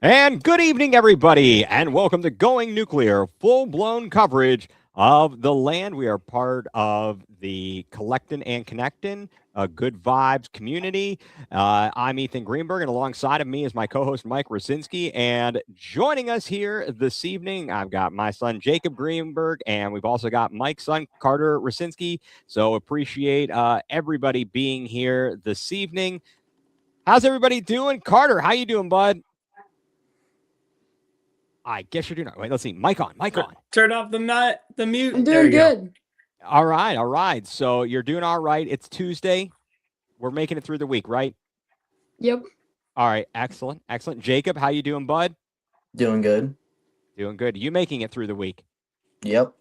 And good evening, everybody, and welcome to Going Nuclear, full-blown coverage of the land. We are part of the Collectin' and Connectin', Good Vibes community. I'm Ethan Greenberg, and alongside of me is my co-host Mike Rasinski. And joining us here this evening, I've got my son Jacob Greenberg, and we've also got Mike's son Carter Rasinski. So appreciate everybody being here this evening. How's everybody doing? Carter, how you doing, bud? I guess you're doing all right. Wait, let's see. Mic on. Turn off the mute. I'm doing good. All right. So you're doing all right. It's Tuesday. We're making it through the week, right? Yep. All right. Excellent. Jacob, how you doing, bud? Doing good. You making it through the week? Yep.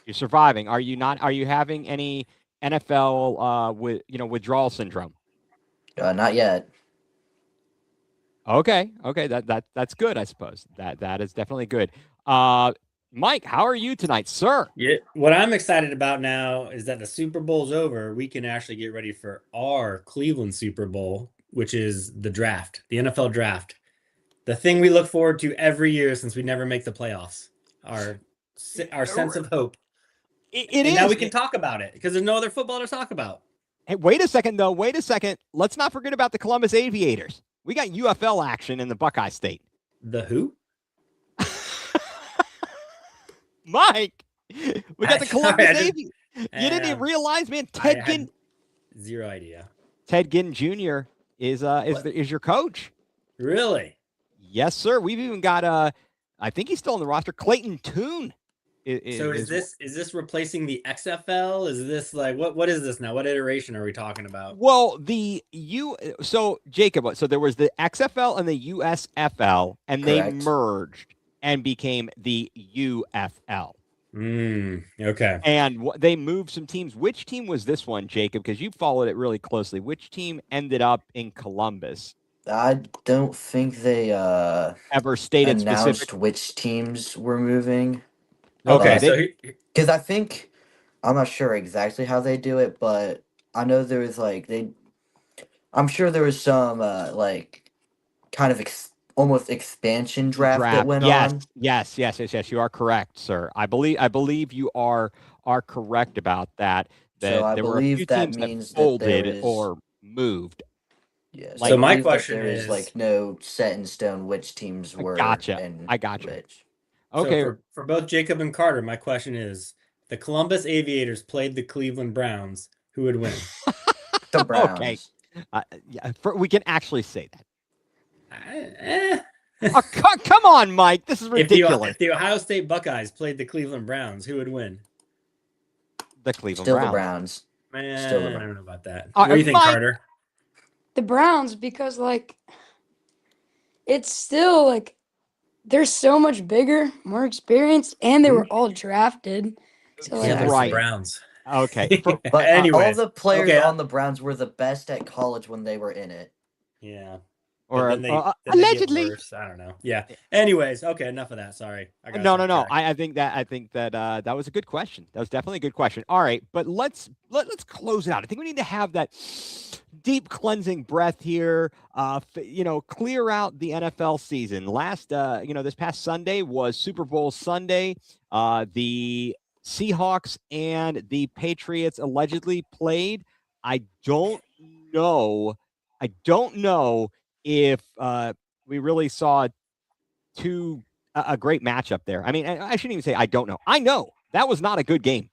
You're surviving. Are you not? Are you having any NFL withdrawal syndrome? Not yet. Okay. That's good, I suppose. That is definitely good. Mike, how are you tonight, sir? Yeah, what I'm excited about now is that the Super Bowl's over. We can actually get ready for our Cleveland Super Bowl, which is the draft, the NFL draft. The thing we look forward to every year since we never make the playoffs. Our sense of hope. It is. Now we can talk about it because there's no other football to talk about. Hey, wait a second. Let's not forget about the Columbus Aviators. We got UFL action in the Buckeye State. The who? Mike, we got the Columbus Aviators. You didn't even realize, man. Zero idea. Ted Ginn Jr. is your coach. Really? Yes, sir. We've even got I think he's still on the roster. Clayton Toon. Is this replacing the XFL? Is this like what is this now? What iteration are we talking about? Well, Jacob, so there was the XFL and the USFL, and Correct. They merged and became the UFL. Okay. And they moved some teams. Which team was this one, Jacob? Because you followed it really closely. Which team ended up in Columbus? I don't think they Ever stated announced specific? which teams were moving. Okay. Because I think, I'm not sure exactly how they do it, but I know there was I'm sure there was some kind of almost expansion draft that went on. Yes. You are correct, sir. I believe you are correct about that. So I there were a believe few that teams means that that folded there is, or moved. Yeah. So my question there is no set in stone which teams were. I gotcha. Which. Okay. So for both Jacob and Carter, my question is: the Columbus Aviators played the Cleveland Browns. Who would win? The Browns. Okay. We can actually say that. Come on, Mike. This is ridiculous. If the Ohio State Buckeyes played the Cleveland Browns, who would win? The Cleveland Still Browns. the Browns. Man, Still the I Browns. don't know about that. What do you think, Mike? Carter? The Browns, because it's still they're so much bigger, more experienced, and they were all drafted. So Right. The Browns. Okay. But Anyways, all the players on the Browns were the best at college when they were in it. Yeah. Or then they get allegedly. worse. I don't know. Yeah. Anyways, okay, enough of that. Sorry. No. I think that that was a good question. That was definitely a good question. All right, but let's close it out. I think we need to have that deep cleansing breath here. Clear out the NFL season. This past Sunday was Super Bowl Sunday. The Seahawks and the Patriots allegedly played. I don't know if we really saw a great matchup there. I mean, I shouldn't even say I don't know. I know that was not a good game.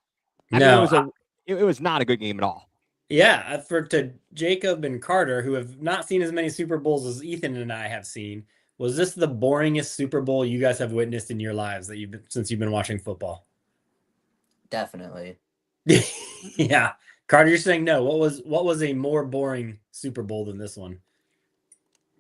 It was not a good game at all. Yeah, to Jacob and Carter, who have not seen as many Super Bowls as Ethan and I have seen, was this the boringest Super Bowl you guys have witnessed in your lives since you've been watching football? Definitely. Yeah. Carter, you're saying no. What was a more boring Super Bowl than this one?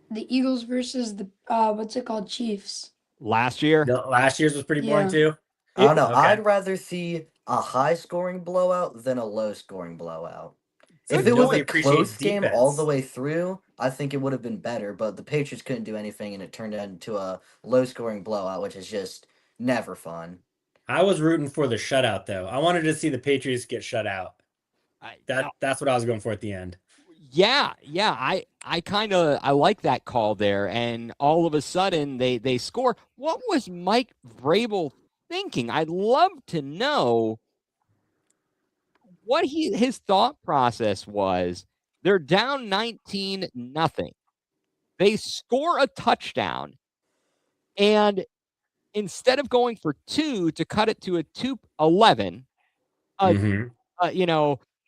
The Eagles versus the what's it called, Chiefs. Last year? Last year's was pretty boring too. I don't know. Okay. I'd rather see a high-scoring blowout than a low-scoring blowout. If it was a close game all the way through, I think it would have been better. But the Patriots couldn't do anything, and it turned into a low-scoring blowout, which is just never fun. I was rooting for the shutout, though. I wanted to see the Patriots get shut out. That's what I was going for at the end. Yeah, I like that call there, and all of a sudden they score. What was Mike Vrabel thinking? I'd love to know what his thought process was. They're down 19-0. They score a touchdown, and instead of going for 2 to cut it to a 2-11, a Mm-hmm.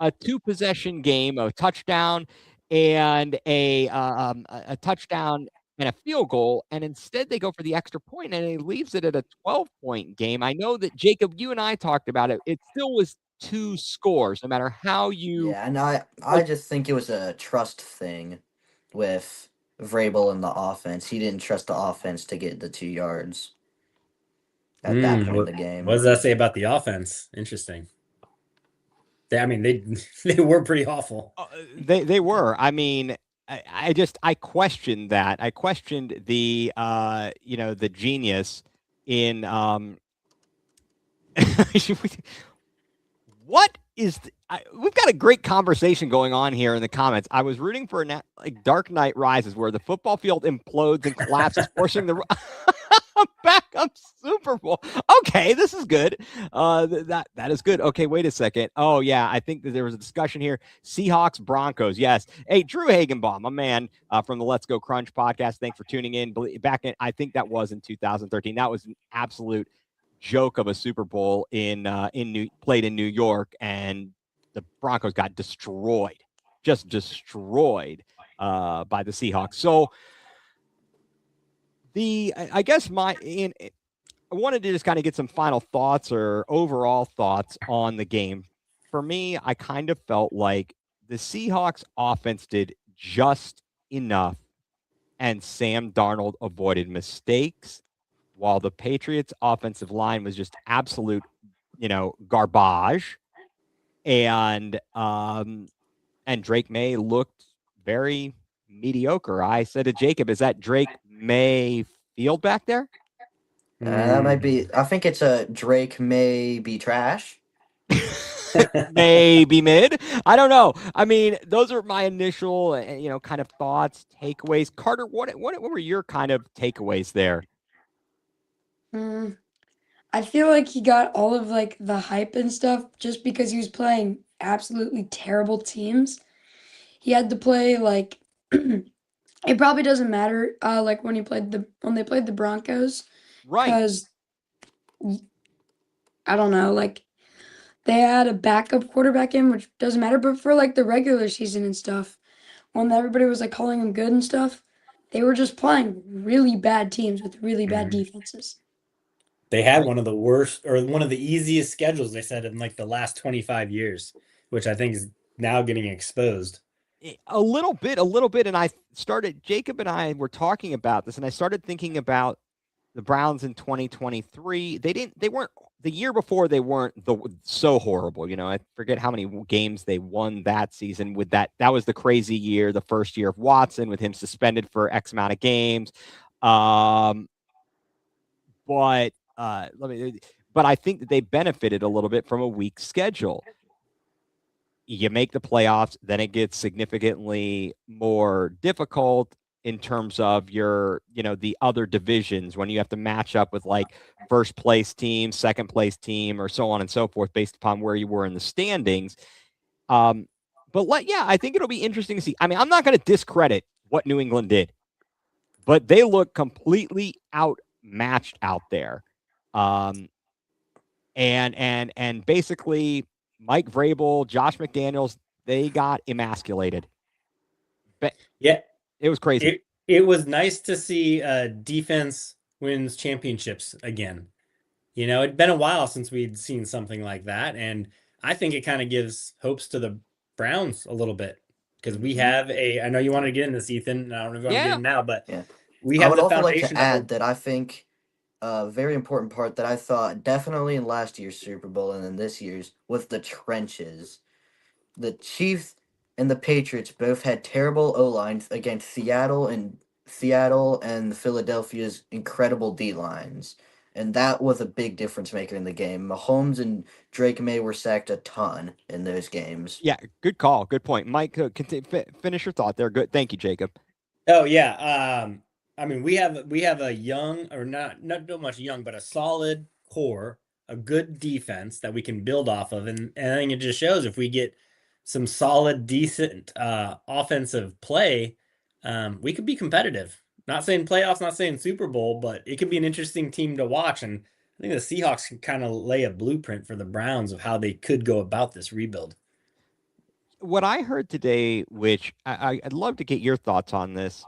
a 2-possession game, a touchdown and a touchdown and a field goal, and instead they go for the extra point, and it leaves it at a 12-point game. I know that, Jacob, you and I talked about it. It still was 2 scores, no matter how you Yeah, and I just think it was a trust thing with Vrabel and the offense. He didn't trust the offense to get the 2 yards at that point in the What game. does that say about the offense? Interesting. I mean, they were pretty awful. They were. I mean, I questioned that. I questioned the the genius in what is we've got a great conversation going on here in the comments. I was rooting for like Dark Knight Rises, where the football field implodes and collapses, forcing the backup Super Bowl. Okay, this is good. That is good. Okay, wait a second. Oh yeah, I think that there was a discussion here. Seahawks Broncos. Yes. Hey, Drew Hagenbaum, a man from the Let's Go Crunch podcast. Thanks for tuning in. Back in, I think that was in 2013. That was an absolute joke of a Super Bowl played in New York, and the Broncos got destroyed, just destroyed by the Seahawks. So I guess I wanted to just kind of get some final thoughts or overall thoughts on the game. For me, I kind of felt like the Seahawks offense did just enough, and Sam Darnold avoided mistakes, while the Patriots offensive line was just absolute, garbage. And Drake May looked very mediocre. I said to Jacob, is that Drake May Field back there? That might be. I think it's a Drake may be trash. Maybe mid. I don't know. I mean, those are my initial, kind of thoughts, takeaways. Carter, what were your kind of takeaways there? I feel like he got all of like the hype and stuff just because he was playing absolutely terrible teams. He had to play like it probably doesn't matter like when they played the Broncos, Right. because I don't know, like they had a backup quarterback in, which doesn't matter, but for like the regular season and stuff, when everybody was like calling them good and stuff, they were just playing really bad teams with really bad defenses. They had one of the worst or one of the easiest schedules, they said, in like the last 25 years, which I think is now getting exposed. A little bit. And Jacob and I were talking about this, and I started thinking about the Browns in 2023. They weren't, the year before, they weren't so horrible. I forget how many games they won that season with that. That was the crazy year, the first year of Watson, with him suspended for X amount of games. But I think that they benefited a little bit from a weak schedule. You make the playoffs, then it gets significantly more difficult in terms of your, the other divisions, when you have to match up with like first place team, second place team, or so on and so forth, based upon where you were in the standings. I think it'll be interesting to see. I mean, I'm not going to discredit what New England did, but they look completely outmatched out there. And basically Mike Vrabel, Josh McDaniels, they got emasculated. But yeah, it was crazy. It was nice to see defense wins championships again. It'd been a while since we'd seen something like that, and I think it kind of gives hopes to the Browns a little bit, because we have I know you wanted to get in this, Ethan. I don't know if I'm getting now, but we have I would the also foundation like to add that I think a very important part that I thought definitely in last year's Super Bowl and in this year's was the trenches. The Chiefs and the Patriots both had terrible O-lines against Seattle and Philadelphia's incredible D-lines. And that was a big difference maker in the game. Mahomes and Drake May were sacked a ton in those games. Yeah, good call. Good point. Mike, finish your thought there. Good. Thank you, Jacob. Oh, yeah. I mean, we have a young, or not much young, but a solid core, a good defense that we can build off of. And I think it just shows if we get some solid, decent offensive play, we could be competitive. Not saying playoffs, not saying Super Bowl, but it could be an interesting team to watch. And I think the Seahawks can kind of lay a blueprint for the Browns of how they could go about this rebuild. What I heard today, which I'd love to get your thoughts on this.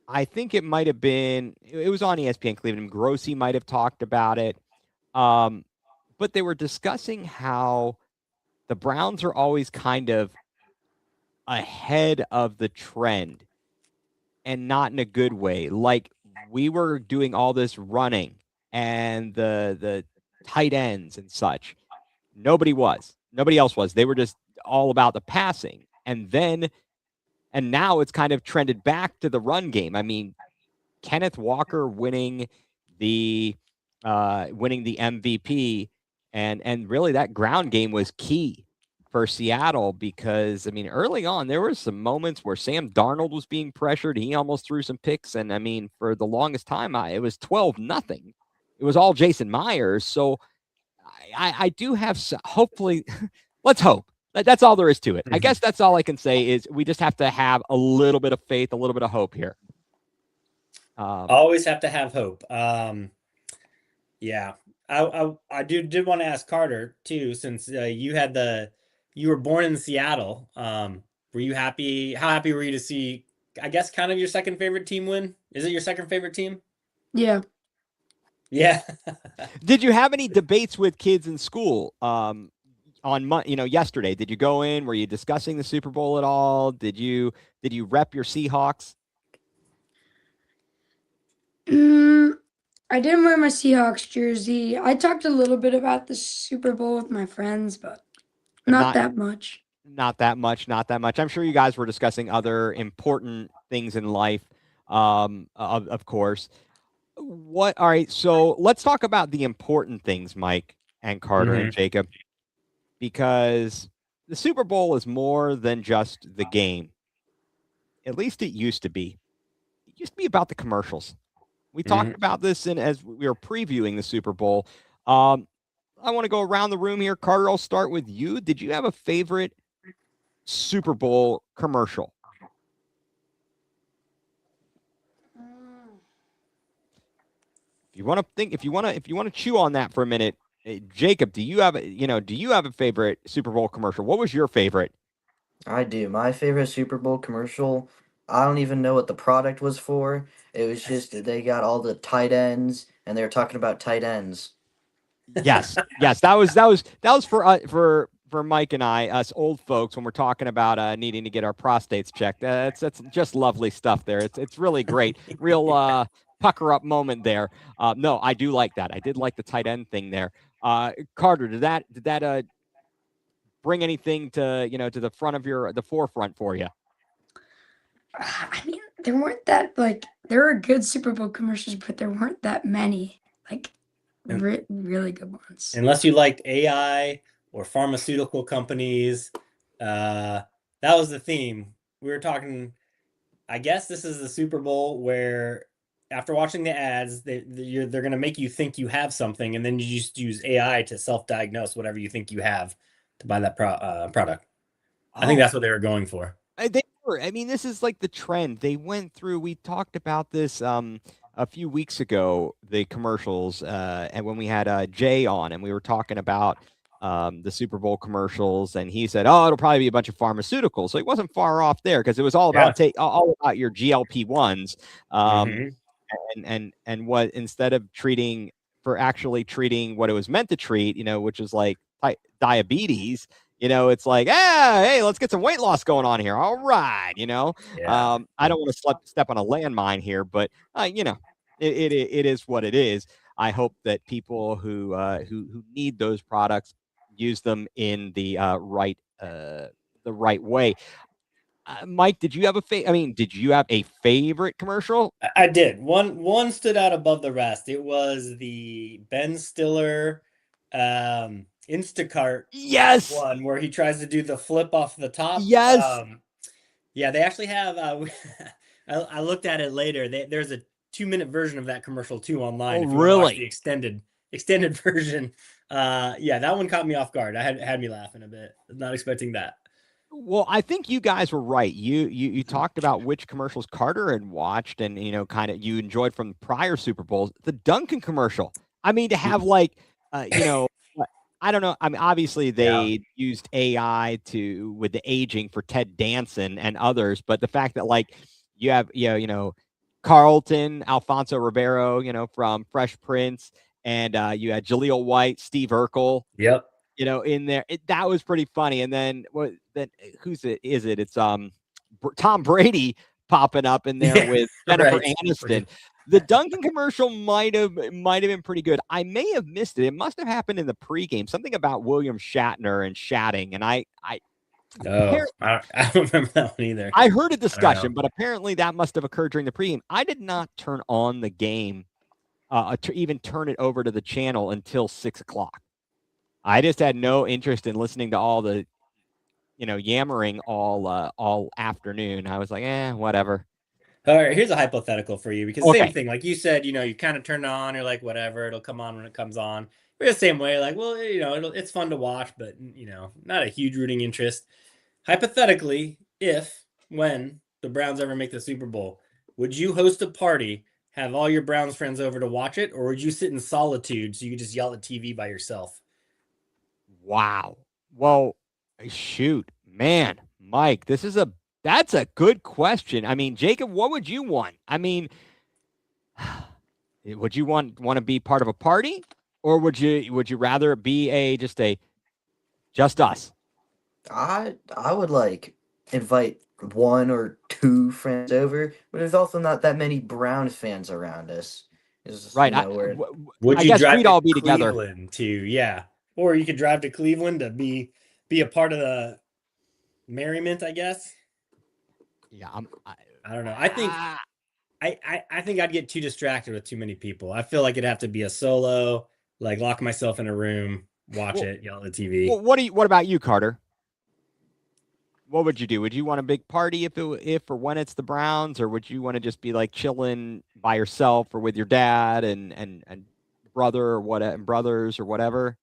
I think it might have been, it was on ESPN Cleveland. Grossi might have talked about it. But they were discussing how the Browns are always kind of ahead of the trend and not in a good way. Like we were doing all this running and the tight ends and such. Nobody else was. They were just all about the passing. And now it's kind of trended back to the run game. I mean, Kenneth Walker winning the MVP and really that ground game was key for Seattle because I mean early on there were some moments where Sam Darnold was being pressured. He almost threw some picks, and I mean for the longest time it was 12-0. It was all Jason Myers. So I do have hopefully. Let's hope. That's all there is to it. I guess that's all I can say is we just have to have a little bit of faith, a little bit of hope here. Always have to have hope. Yeah, I did want to ask Carter too, since you were born in Seattle. Were you happy? How happy were you to see, I guess, kind of your second favorite team win? Is it your second favorite team? Yeah. Yeah. Did you have any debates with kids in school? Yesterday, did you go in? Were you discussing the Super Bowl at all? Did you rep your Seahawks? I didn't wear my Seahawks jersey. I talked a little bit about the Super Bowl with my friends, but not that much. Not that much. I'm sure you guys were discussing other important things in life, of course. All right, so let's talk about the important things, Mike and Carter and Jacob, because the Super Bowl is more than just the game. At least it used to be. It used to be about the commercials. We talked about this as we were previewing the Super Bowl. I want to go around the room here. Carter, I'll start with you. Did you have a favorite Super Bowl commercial? If you want to chew on that for a minute, Jacob, do you have a favorite Super Bowl commercial? What was your favorite? I do. My favorite Super Bowl commercial, I don't even know what the product was for. It was just they got all the tight ends and they were talking about tight ends. Yes. That was for Mike and I, us old folks, when we're talking about needing to get our prostates checked. That's just lovely stuff there. It's really great. Real pucker up moment there. No, I do like that. I did like the tight end thing there. Carter, did that bring anything to the front of the forefront for you? I mean, there weren't that there were good Super Bowl commercials, but there weren't that many really good ones. Unless you liked AI or pharmaceutical companies, that was the theme. We were talking. I guess this is the Super Bowl where, after watching the ads, they're going to make you think you have something, and then you just use AI to self-diagnose whatever you think you have to buy that product. I think that's what they were going for. They were. I mean, this is like the trend. They went through. We talked about this a few weeks ago, the commercials, and when we had Jay on, and we were talking about the Super Bowl commercials, and he said, "Oh, it'll probably be a bunch of pharmaceuticals." So he wasn't far off there because it was all about all about your GLP-1s, and what instead of actually treating what it was meant to treat, which is like diabetes. It's like, hey, let's get some weight loss going on here. All right, I don't want to step on a landmine here, but it is what it is. I hope that people who need those products use them in the right way. Mike, did you have did you have a favorite commercial? I did. One stood out above the rest. It was the Ben Stiller Instacart Yes. one where he tries to do the flip off the top. Yes. Yeah, they actually have I looked at it later. There's a 2-minute version of that commercial too online. Oh, if you really? watch the extended version. Yeah, that one caught me off guard. I had me laughing a bit. Not expecting that. Well, I think you guys were right. You talked about which commercials Carter had watched, and kind of you enjoyed from the prior Super Bowls. The Duncan commercial. I mean, to have I don't know. I mean, obviously they used AI with the aging for Ted Danson and others, but the fact that you have Carlton, Alfonso Ribeiro, from Fresh Prince, and you had Jaleel White, Steve Urkel. Yep. In there, that was pretty funny. And then who's it? Is it? It's Tom Brady popping up in there with Jennifer Aniston. The Duncan commercial might have been pretty good. I may have missed it. It must have happened in the pregame. Something about William Shatner and shatting, and I don't remember that one either. I heard a discussion, but apparently that must have occurred during the pregame. I did not turn on the game to even turn it over to the channel until 6:00. I just had no interest in listening to all the, yammering all afternoon. I was like, whatever. All right, here's a hypothetical for you because same thing. Like you said, you kind of turn it on. You're like, whatever, it'll come on when it comes on. We're the same way. Like, well, it's fun to watch, but not a huge rooting interest. Hypothetically, when the Browns ever make the Super Bowl, would you host a party, have all your Browns friends over to watch it, or would you sit in solitude so you could just yell at TV by yourself? Wow. Well, shoot, man, Mike, that's a good question. I mean, Jacob, what would you want? I mean, would you want to be part of a party, or would you rather be just us? I would invite 1 or 2 friends over, but there's also not that many Browns fans around us. Right. Would you drive to Cleveland together? Or you could drive to Cleveland to be a part of the merriment, I guess. Yeah, I don't know. I think I think I'd get too distracted with too many people. I feel like it'd have to be a solo, lock myself in a room, watch it, yell at the TV. Well, what about you, Carter? What would you do? Would you want a big party if or when it's the Browns, or would you want to just be chilling by yourself or with your dad and brother or brothers or whatever?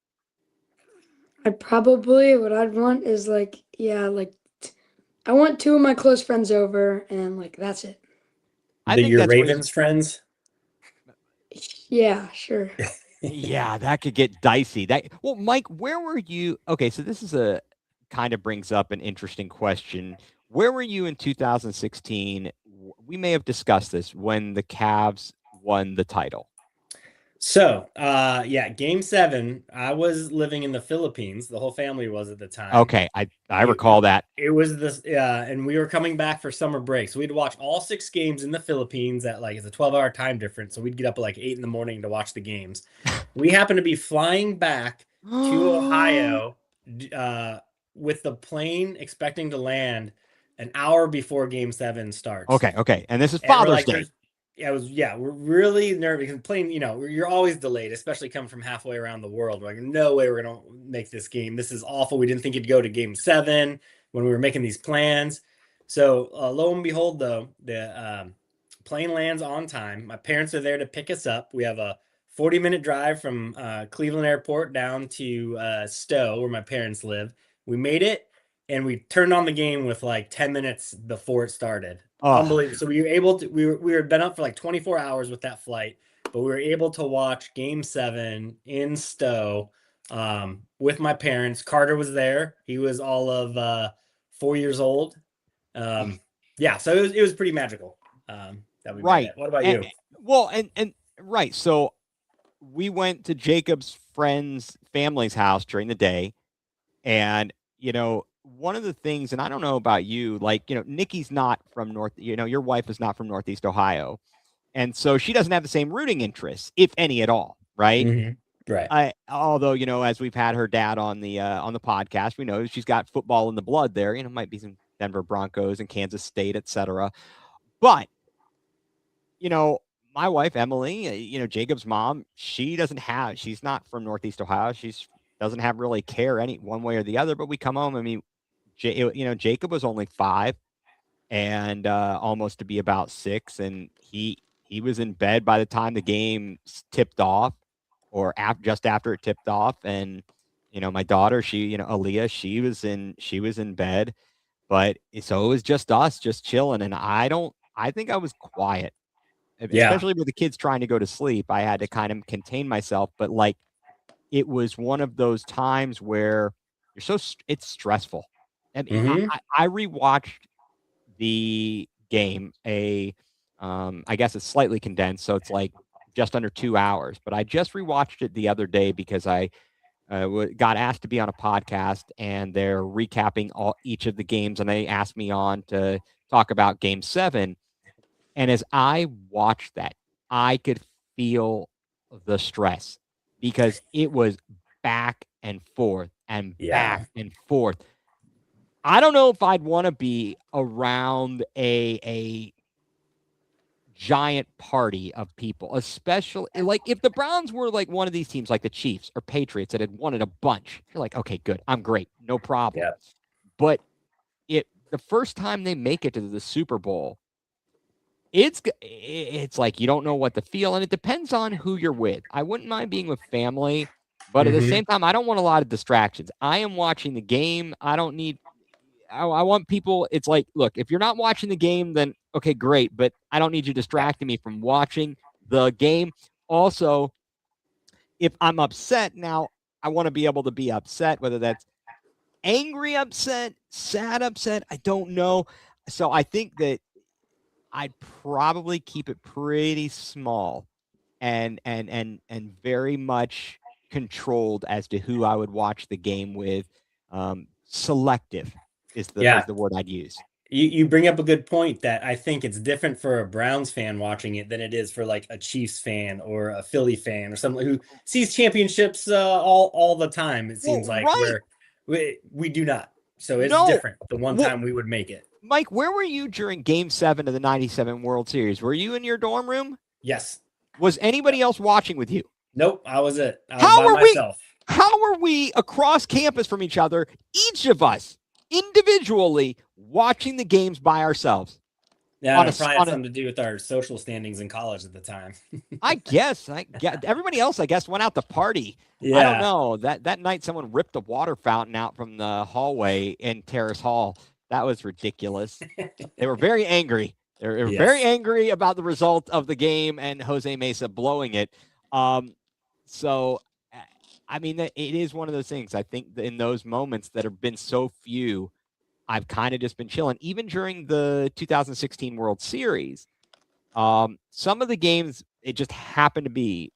What I'd want is I want 2 of my close friends over, and that's it. I think your Ravens friends? Yeah, sure. Yeah, that could get dicey. Well, Mike, where were you? Okay, so this is kind of brings up an interesting question. Where were you in 2016? We may have discussed this when the Cavs won the title. So, Game 7, I was living in the Philippines. The whole family was at the time. Okay, I recall that. It was this, and we were coming back for summer break. So we'd watch all 6 games in the Philippines at it's a 12-hour time difference. So we'd get up at 8 a.m. to watch the games. We happened to be flying back to Ohio with the plane expecting to land an hour before Game 7 starts. Okay. And this is Father's Day. We're really nervous because plane, you're always delayed, especially coming from halfway around the world. We're no way we're going to make this game. This is awful. We didn't think it'd go to Game 7 when we were making these plans. So lo and behold, though, the plane lands on time. My parents are there to pick us up. We have a 40-minute drive from Cleveland Airport down to Stowe, where my parents live. We made it, and we turned on the game with 10 minutes before it started. Oh. Unbelievable. So we were able to, we were been up for 24 hours with that flight, but we were able to watch Game 7 in Stowe with my parents. Carter was there. He was all of 4 years old. So it was pretty magical. That we made it. What about you? Well, and right. So we went to Jacob's friend's family's house during the day, and one of the things, and I don't know about you, Nikki's not from your wife is not from Northeast Ohio. And so she doesn't have the same rooting interests, if any at all. Right. Mm-hmm. Right. Although, as we've had her dad on the podcast, we know she's got football in the blood there, might be some Denver Broncos and Kansas State, etc. But, my wife, Emily, Jacob's mom, she's not from Northeast Ohio. Doesn't have really care any one way or the other, but we come home. I mean, Jacob was only 5 and almost to be about 6. And he was in bed by the time the game tipped off or just after it tipped off. And, my daughter, Aaliyah, she was in bed, but so it was just us just chilling. And I think I was quiet. Especially with the kids trying to go to sleep, I had to kind of contain myself. But it was one of those times where it's stressful. And I rewatched the game. I guess it's slightly condensed, so it's like just under 2 hours. But I just rewatched it the other day because I got asked to be on a podcast, and they're recapping each of the games, and they asked me on to talk about Game 7. And as I watched that, I could feel the stress because it was back and forth and back and forth. I don't know if I'd want to be around a giant party of people, especially if the Browns were like one of these teams like the Chiefs or Patriots that had won it a bunch. You're like, okay, good. I'm great. No problem. Yeah. But the first time they make it to the Super Bowl, it's like you don't know what to feel, and it depends on who you're with. I wouldn't mind being with family, but at the same time, I don't want a lot of distractions. I am watching the game. I want people. It's like, look, if you're not watching the game, then okay, great, but I don't need you distracting me from watching the game. Also, if I'm upset now, I want to be able to be upset, whether that's angry upset, sad upset, I don't know. So I think that I'd probably keep it pretty small and very much controlled as to who I would watch the game with. Selective is the word I'd use. You bring up a good point that I think it's different for a Browns fan watching it than it is for like a Chiefs fan or a Philly fan or someone who sees championships all the time. It seems where we do not. So it's different. The one time we would make it. Mike, where were you during Game 7 of the 97 World Series? Were you in your dorm room? Yes. Was anybody else watching with you? Nope, I was it. I was by myself. How are we across campus from each other, each of us individually watching the games by ourselves? Yeah, it probably had something to do with our social standings in college at the time. I guess. Everybody else, I guess, went out to party. Yeah. I don't know. That night, someone ripped a water fountain out from the hallway in Terrace Hall. That was ridiculous. They were very angry. They were very angry about the result of the game and Jose Mesa blowing it. So, I mean, it is one of those things. I think that in those moments that have been so few, I've kind of just been chilling. Even during the 2016 World Series, some of the games, it just happened to be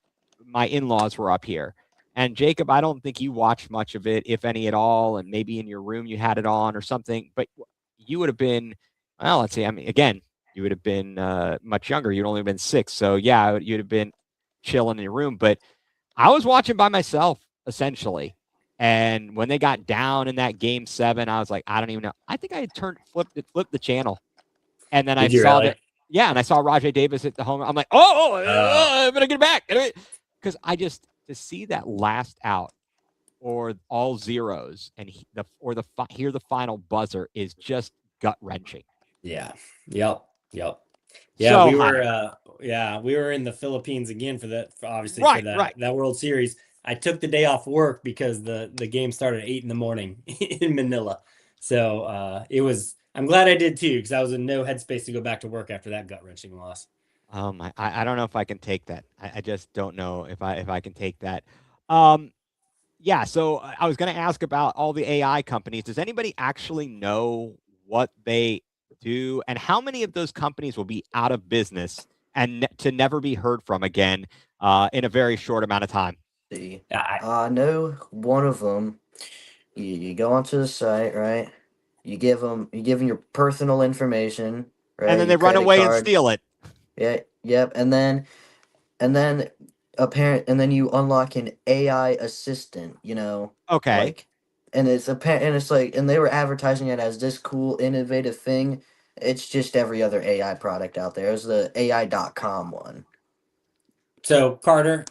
my in-laws were up here. And Jacob, I don't think you watched much of it, if any at all. And maybe in your room you had it on or something. But you would have been, well, let's see. I mean, again, you would have been much younger. You'd only been 6. So, yeah, you'd have been chilling in your room. But I was watching by myself, essentially. And when they got down in that Game 7, I was like, I don't even know. I think I had flipped the channel. And then I saw that. Yeah, and I saw Rajai Davis hit the home. I'm like, I'm going to get it back. Because to see that last out or all zeros and hear the final buzzer is just gut wrenching. Yeah. Yep. Yeah, so we were in the Philippines again for that World Series. I took the day off work because the game started at 8 a.m. in Manila. So I'm glad I did too, because I was in no headspace to go back to work after that gut wrenching loss. I don't know if I can take that. I just don't know if I can take that. So I was going to ask about all the AI companies. Does anybody actually know what they do and how many of those companies will be out of business and to never be heard from again in a very short amount of time? I know one of them. You go onto the site, right? You give them your personal information, right? And then they run away and steal it. Yeah. Yep. And then you unlock an AI assistant. Okay. and it's like, and they were advertising it as this cool, innovative thing. It's just every other AI product out there. It was the AI.com one. So Carter,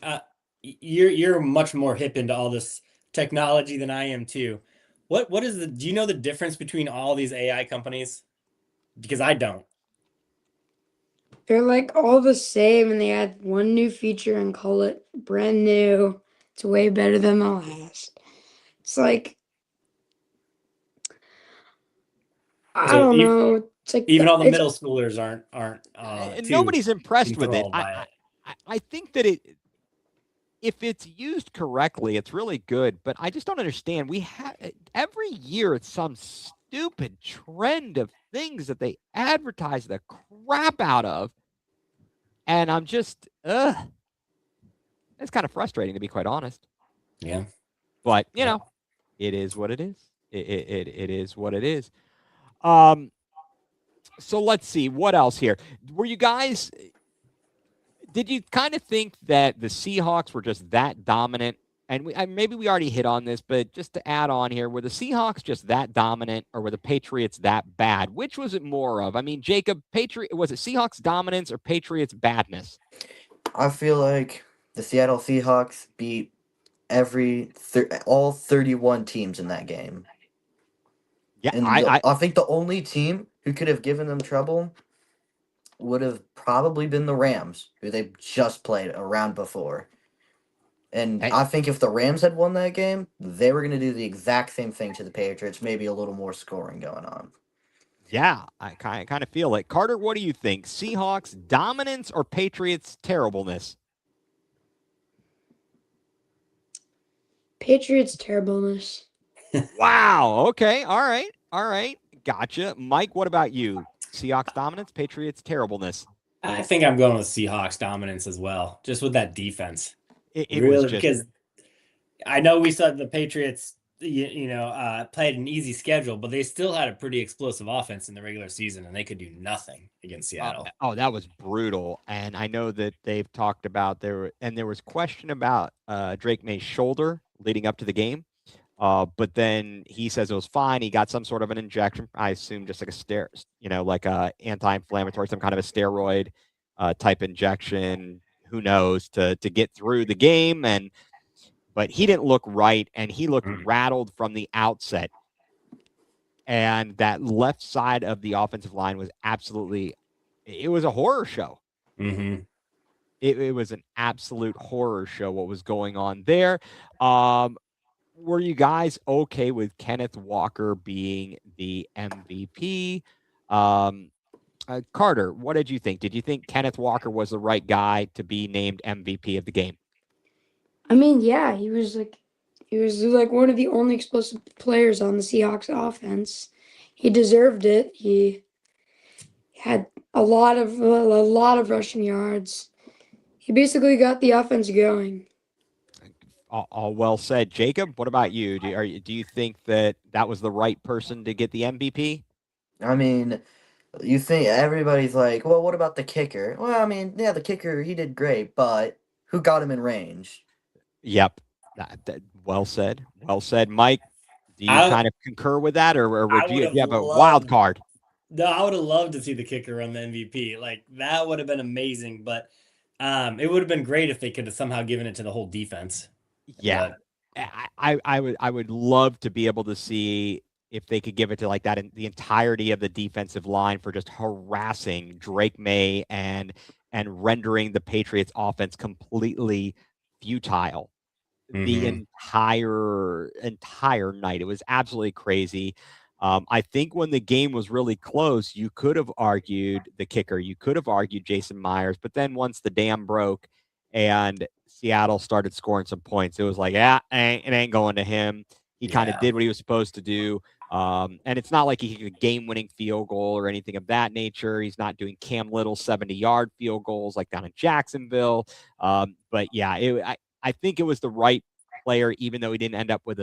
you're much more hip into all this technology than I am too. What is do you know the difference between all these AI companies? Because I don't. They're like all the same, and they add one new feature and call it brand new. It's way better than the last. It's like, I So don't know. It's like even all the it's middle schoolers aren't too Nobody's impressed with it. enthralled by it. I think that if it's used correctly, it's really good. But I just don't understand. We have every year it's some stupid trend of things that they advertise the crap out of, and I'm just, it's kind of frustrating, to be quite honest. Yeah. But you know, it is what it is. It is what it is. So let's see what else here. Were you guys? Did you kind of think that the Seahawks were just that dominant? And maybe we already hit on this, but just to add on here, were the Seahawks just that dominant, or were the Patriots that bad? Which was it more of? I mean, Jacob, was it Seahawks dominance or Patriots badness? I feel like the Seattle Seahawks beat all 31 teams in that game. Yeah, And I think the only team who could have given them trouble would have probably been the Rams, who they just played a round before. And I think if the Rams had won that game, they were going to do the exact same thing to the Patriots, maybe a little more scoring going on. Yeah, I kind of feel it. Carter, what do you think? Seahawks dominance or Patriots terribleness? Patriots terribleness. Wow. Okay. All right. Gotcha. Mike, what about you? Seahawks dominance, Patriots terribleness. I think I'm going with Seahawks dominance as well, just with that defense. It really was just, because I know we saw the Patriots, played an easy schedule, but they still had a pretty explosive offense in the regular season, and they could do nothing against Seattle. That was brutal. And I know that they've talked about there was question about Drake May's shoulder leading up to the game. But then he says it was fine. He got some sort of an injection. I assume just like like a anti-inflammatory, some kind of a steroid type injection. Who knows, to get through the game. But he didn't look right, and he looked rattled from the outset. And that left side of the offensive line was it was a horror show. Mm-hmm. It was an absolute horror show what was going on there. Were you guys okay with Kenneth Walker being the MVP? Carter, what did you think? Did you think Kenneth Walker was the right guy to be named MVP of the game? I mean, yeah, he was like one of the only explosive players on the Seahawks offense. He deserved it. He had a lot of rushing yards. He basically got the offense going. All well said. Jacob, what about you? Do you think that was the right person to get the MVP? I mean, you think everybody's like, well, what about the kicker? Well, I mean, yeah, the kicker, he did great, but who got him in range? Yep. Well said. Well said. Mike, do you kind of concur with that, or do you have a wild card? No, I would have loved to see the kicker run the MVP. Like, that would have been amazing, but it would have been great if they could have somehow given it to the whole defense. Yeah. But I would love to be able to see if they could give it to like that in the entirety of the defensive line for just harassing Drake May and rendering the Patriots offense completely futile. The entire night. It was absolutely crazy. I think when the game was really close, you could have argued the kicker. You could have argued Jason Myers. But then once the dam broke and Seattle started scoring some points, it was like, it ain't going to him. He kind of did what he was supposed to do. And it's not like he hit a game-winning field goal or anything of that nature. He's not doing Cam Little 70-yard field goals like down in Jacksonville. But yeah, I think it was the right player, even though he didn't end up with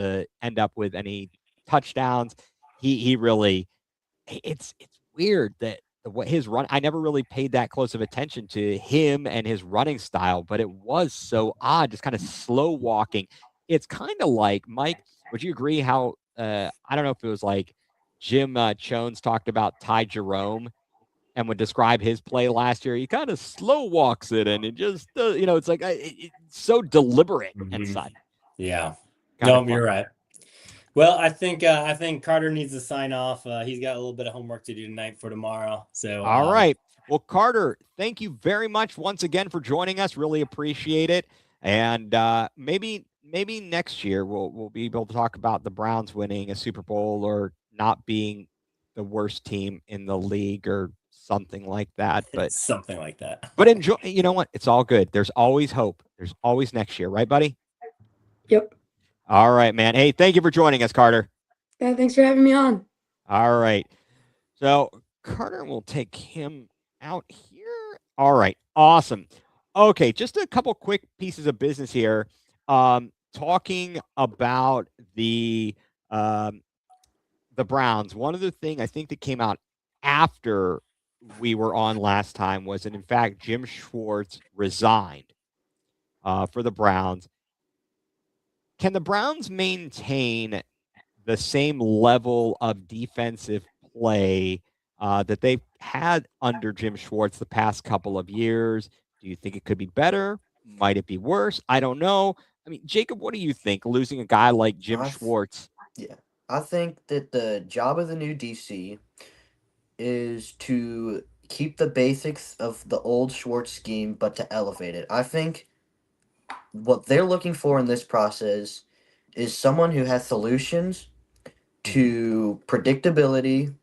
any touchdowns. He really, it's weird that his run, I never really paid that close of attention to him and his running style, but it was so odd, just kind of slow walking. It's kind of like, Mike, would you agree how I don't know if it was like Jim Jones talked about Ty Jerome and would describe his play last year. He kind of slow walks it, and it just, it's like it's so deliberate and such. Yeah. Kinda No, you're right. Well, I think Carter needs to sign off. He's got a little bit of homework to do tonight for tomorrow. So all right. Well, Carter, thank you very much once again for joining us. Really appreciate it. And maybe next year we'll be able to talk about the Browns winning a Super Bowl or not being the worst team in the league or something like that. But something like that. But enjoy. You know what? It's all good. There's always hope. There's always next year, right, buddy? Yep. All right, man. Hey, thank you for joining us, Carter. Yeah, thanks for having me on. All right. So Carter will take him out here. All right. Awesome. Okay, just a couple quick pieces of business here. Talking about the Browns. One other thing I think that came out after we were on last time was that, in fact, Jim Schwartz resigned for the Browns. Can the Browns maintain the same level of defensive play that they've had under Jim Schwartz the past couple of years? Do you think it could be better? Might it be worse? I don't know. I mean, Jacob, what do you think, losing a guy like Jim Schwartz? Yeah, I think that the job of the new DC is to keep the basics of the old Schwartz scheme, but to elevate it. I think what they're looking for in this process is someone who has solutions to predictability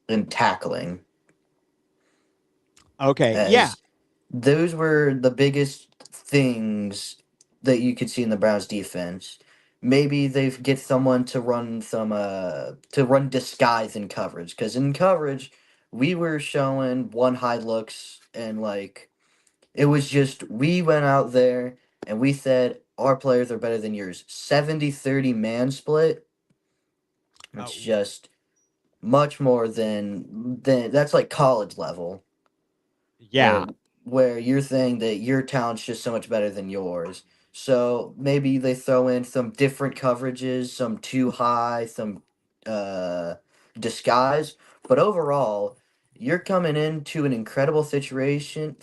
and tackling. Okay, yeah. Those were the biggest things that you could see in the Browns defense. Maybe they get someone to run disguise in coverage, because in coverage we were showing one high looks, and like it was just, we went out there and we said our players are better than yours. 70-30 man split. It's just much more than that's like college level. Yeah. Where you're saying that your talent's just so much better than yours. So maybe they throw in some different coverages, some too high, some disguise. But overall, you're coming into an incredible situation.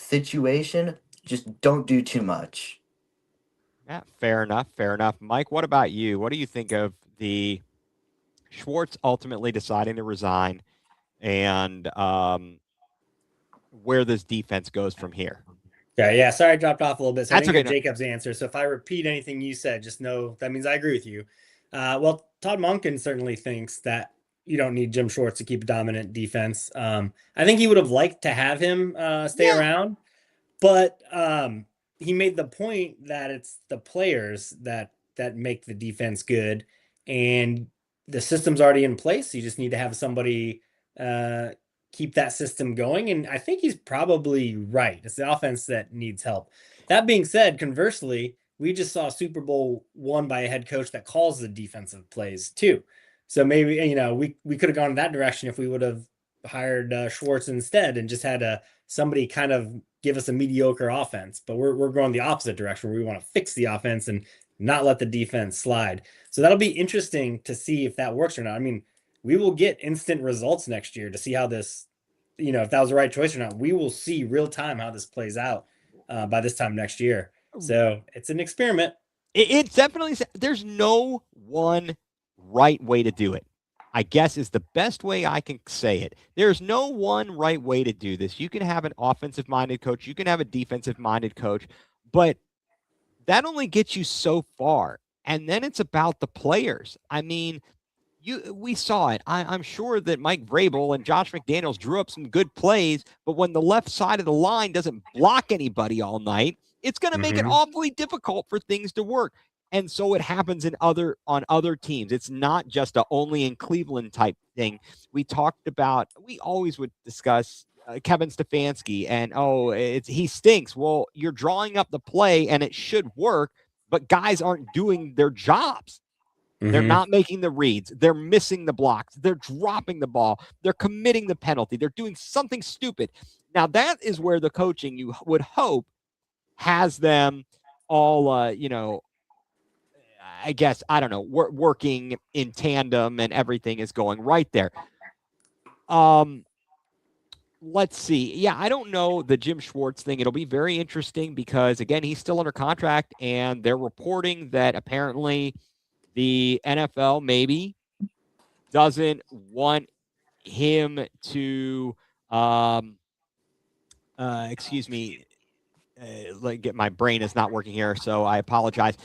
Just don't do too much. Yeah, fair enough. Fair enough. Mike, what about you? What do you think of the Schwartz ultimately deciding to resign and where this defense goes from here? Okay, yeah, sorry I dropped off a little bit. So That's I didn't okay. get Jacob's answer. So if I repeat anything you said, just know that means I agree with you. Well, Todd Monken certainly thinks that you don't need Jim Schwartz to keep a dominant defense. I think he would have liked to have him stay around, but he made the point that it's the players that make the defense good, and the system's already in place. You just need to have somebody keep that system going. And I think he's probably right. It's the offense that needs help. That being said, conversely, we just saw Super Bowl won by a head coach that calls the defensive plays too. So maybe, we could have gone that direction if we would have hired Schwartz instead and just had somebody kind of give us a mediocre offense. But we're going the opposite direction, where we want to fix the offense and not let the defense slide. So that'll be interesting to see if that works or not. I mean, we will get instant results next year to see how this, if that was the right choice or not. We will see real time how this plays out by this time next year. So it's an experiment. It's definitely, there's no one right way to do it, I guess, is the best way I can say it. There's no one right way to do this. You can have an offensive-minded coach. You can have a defensive-minded coach. But that only gets you so far. And then it's about the players. I mean, we saw it. I'm sure that Mike Vrabel and Josh McDaniels drew up some good plays, but when the left side of the line doesn't block anybody all night, it's going to make it awfully difficult for things to work. And so it happens on other teams. It's not just a only in Cleveland type thing. We always would discuss Kevin Stefanski and, he stinks. Well, you're drawing up the play and it should work, but guys aren't doing their jobs. They're not making the reads. They're missing the blocks. They're dropping the ball. They're committing the penalty. They're doing something stupid. Now, that is where the coaching, you would hope, has them all, I guess, I don't know, working in tandem and everything is going right there. Let's see. Yeah, I don't know the Jim Schwartz thing. It'll be very interesting because, again, he's still under contract, and they're reporting that apparently the NFL maybe doesn't want him to, excuse me, get my brain is not working here, so I apologize.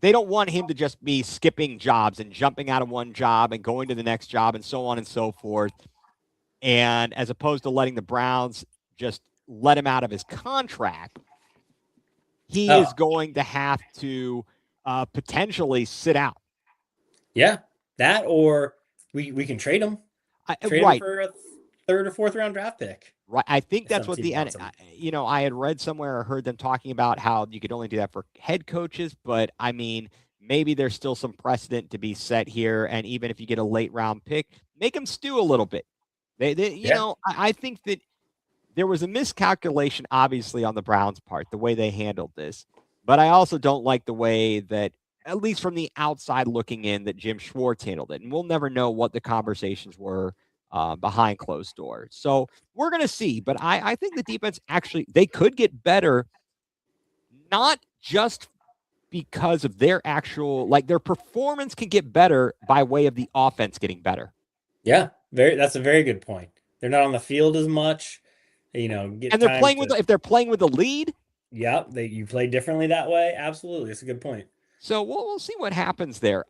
They don't want him to just be skipping jobs and jumping out of one job and going to the next job and so on and so forth. And as opposed to letting the Browns just let him out of his contract, he is going to have to potentially sit out. Yeah, that or we can trade him. Trade him for a third or fourth round draft pick. Right. I think that's what I had read somewhere or heard them talking about how you could only do that for head coaches. But I mean, maybe there's still some precedent to be set here. And even if you get a late round pick, make them stew a little bit. I think that there was a miscalculation, obviously, on the Browns' part, the way they handled this. But I also don't like the way that, at least from the outside looking in, that Jim Schwartz handled it. And we'll never know what the conversations were behind closed doors. So we're going to see. But I think the defense actually, they could get better, not just because of their actual, their performance can get better by way of the offense getting better. Yeah, that's a very good point. They're not on the field as much, and they're playing if they're playing with the lead. Yeah, you play differently that way. Absolutely, it's a good point. So we'll see what happens there.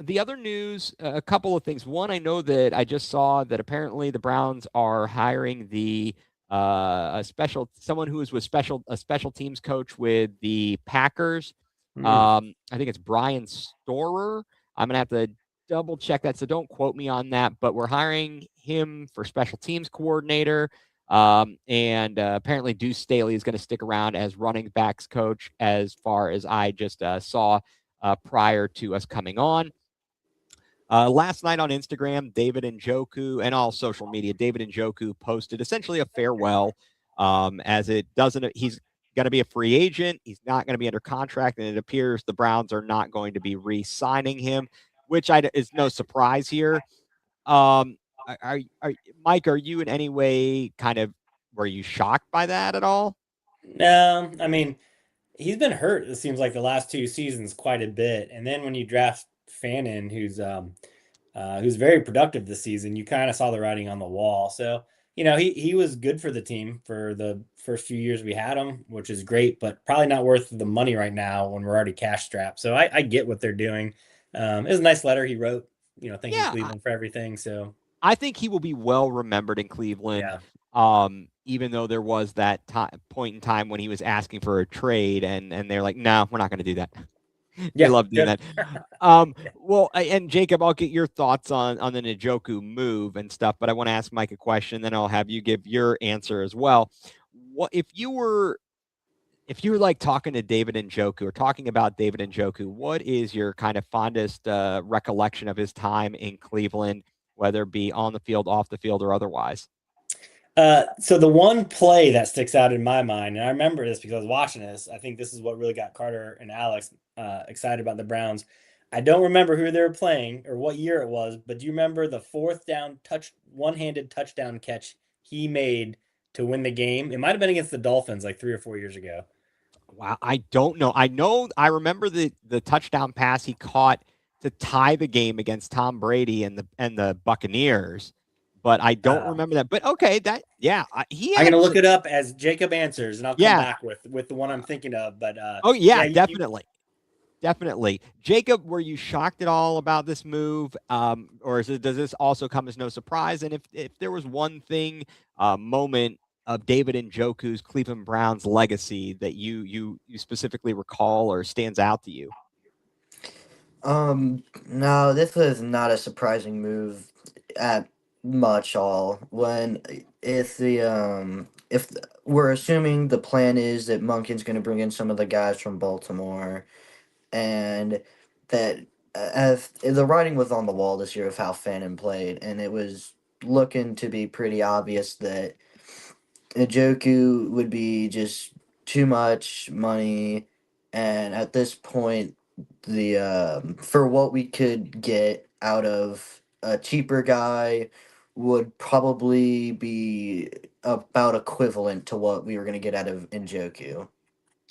The other news, a couple of things. One, I know that I just saw that apparently the Browns are hiring someone who is with a special teams coach with the Packers. I think it's Brian Storer. I'm gonna have to double check that, so don't quote me on that. But we're hiring him for special teams coordinator. And apparently Deuce Staley is going to stick around as running backs coach, as far as I just saw prior to us coming on. Last night on Instagram, David Njoku and all social media, David Njoku posted essentially a farewell, as it doesn't. He's going to be a free agent. He's not going to be under contract, and it appears the Browns are not going to be re-signing him, which is no surprise here. Mike, are you in any way were you shocked by that at all? No, I mean, he's been hurt, it seems like, the last 2 seasons quite a bit. And then when you draft Fannin, who's very productive this season, you kind of saw the writing on the wall. So, he was good for the team for the first few years we had him, which is great, but probably not worth the money right now when we're already cash strapped. So I get what they're doing. It was a nice letter he wrote, thanking Cleveland for everything. So I think he will be well remembered in Cleveland. Yeah. Even though there was that point in time when he was asking for a trade, and they're like, no, we're not going to do that. They love doing that. Well, and Jacob, I'll get your thoughts on the Njoku move and stuff, but I want to ask Mike a question, then I'll have you give your answer as well. What if you were talking to David Njoku or talking about David Njoku, what is your kind of fondest recollection of his time in Cleveland, whether it be on the field, off the field, or otherwise? So the one play that sticks out in my mind, and I remember this because I was watching this, I think this is what really got Carter and Alex excited about the Browns. I don't remember who they were playing or what year it was, but do you remember the 4th down one-handed touchdown catch he made to win the game? It might have been against the Dolphins like 3 or 4 years ago. Wow, I don't know. I remember the touchdown pass he caught to tie the game against Tom Brady and the Buccaneers. But I don't remember that. But okay, I'm going to look it up as Jacob answers, and I'll come back with the one I'm thinking of. But definitely. Jacob, were you shocked at all about this move, or does this also come as no surprise? And if there was one thing, moment of David Njoku's Cleveland Browns legacy that you specifically recall or stands out to you? No, this was not a surprising move at much all. If we're assuming the plan is that Monken's going to bring in some of the guys from Baltimore, and that as the writing was on the wall this year of how Fannin played, and it was looking to be pretty obvious that Njoku would be just too much money, and at this point, the for what we could get out of a cheaper guy would probably be about equivalent to what we were going to get out of Njoku.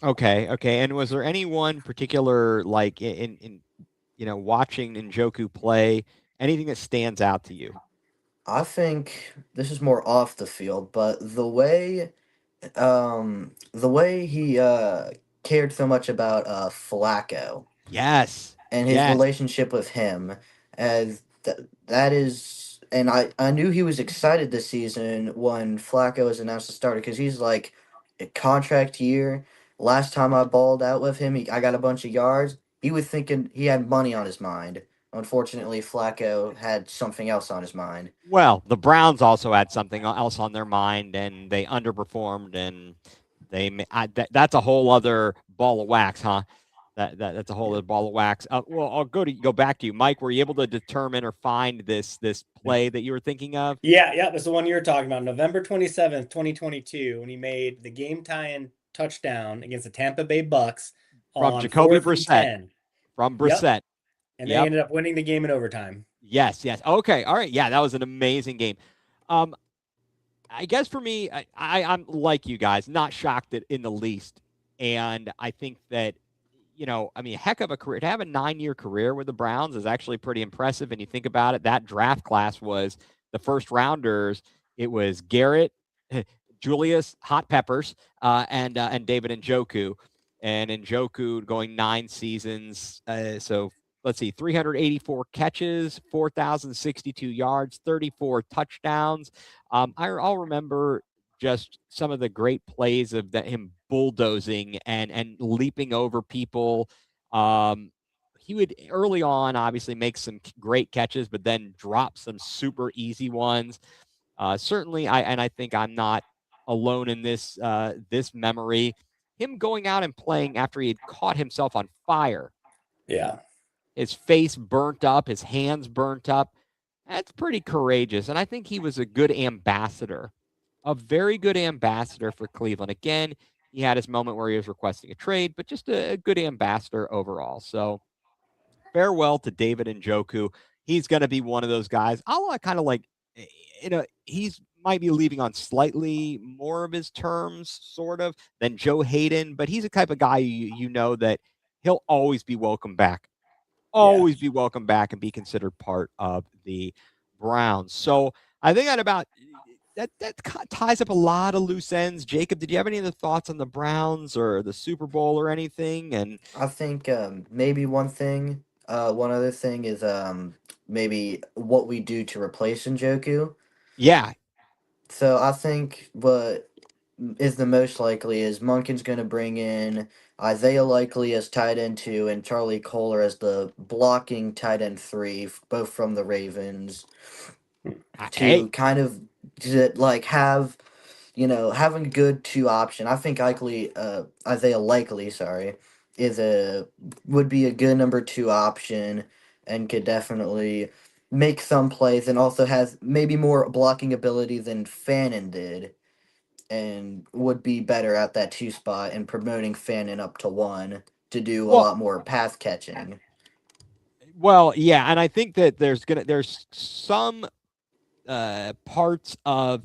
Okay. And was there anyone particular, like in watching Njoku play, anything that stands out to you? I think this is more off the field, but the way he cared so much about Flacco Yes. and his Yes. relationship with him, as that is, and I knew he was excited this season when Flacco was announced to starter, because he's like a contract year. Last time I balled out with him, I got a bunch of yards. He was thinking he had money on his mind. Unfortunately, Flacco had something else on his mind. Well, the Browns also had something else on their mind, and they underperformed, and that's a whole other ball of wax, huh? That's a whole other ball of wax. Well, I'll go back to you, Mike. Were you able to determine or find this play that you were thinking of? Yeah, that's the one you were talking about. November 27th, 2022, when he made the game-tying touchdown against the Tampa Bay Bucks From on Jacoby 4th and Brissett. 10. From Brissett. And they ended up winning the game in overtime. Yes. Okay. All right. Yeah, that was an amazing game. I guess for me, I'm like you guys, not shocked in the least. And I think that, heck of a career. To have a 9-year career with the Browns is actually pretty impressive. And you think about it, that draft class was the first rounders. It was Garrett, Julius Hot Peppers, and David Njoku. And Njoku going 9 seasons. So let's see, 384 catches, 4,062 yards, 34 touchdowns. I'll remember just some of the great plays of him bulldozing and leaping over people. He would early on obviously make some great catches, but then drop some super easy ones. Certainly, I think I'm not alone in this memory. Him going out and playing after he had caught himself on fire. Yeah. His face burnt up, his hands burnt up. That's pretty courageous. And I think he was a good ambassador, a very good ambassador for Cleveland. Again, he had his moment where he was requesting a trade, but just a good ambassador overall. So farewell to David Njoku. He's going to be one of those guys. I'll kind of like, he's might be leaving on slightly more of his terms, sort of, than Joe Hayden, but he's the type of guy you know that he'll always be welcome back. Always be welcome back and be considered part of the Browns. So I think that ties up a lot of loose ends. Jacob, did you have any other thoughts on the Browns or the Super Bowl or anything? And I think maybe one other thing is maybe what we do to replace Njoku. Yeah. So I think what is the most likely is Monken's going to bring in Isaiah Likely as tight end 2 and Charlie Kohler as the blocking tight end 3, both from the Ravens, to kind of like have having good 2 option. I think Isaiah Likely, would be a good number 2 option and could definitely make some plays, and also has maybe more blocking ability than Fannin did, and would be better at that 2 spot and promoting Fannin up to 1 to do a lot more pass catching. Well, yeah, and I think that there's some parts of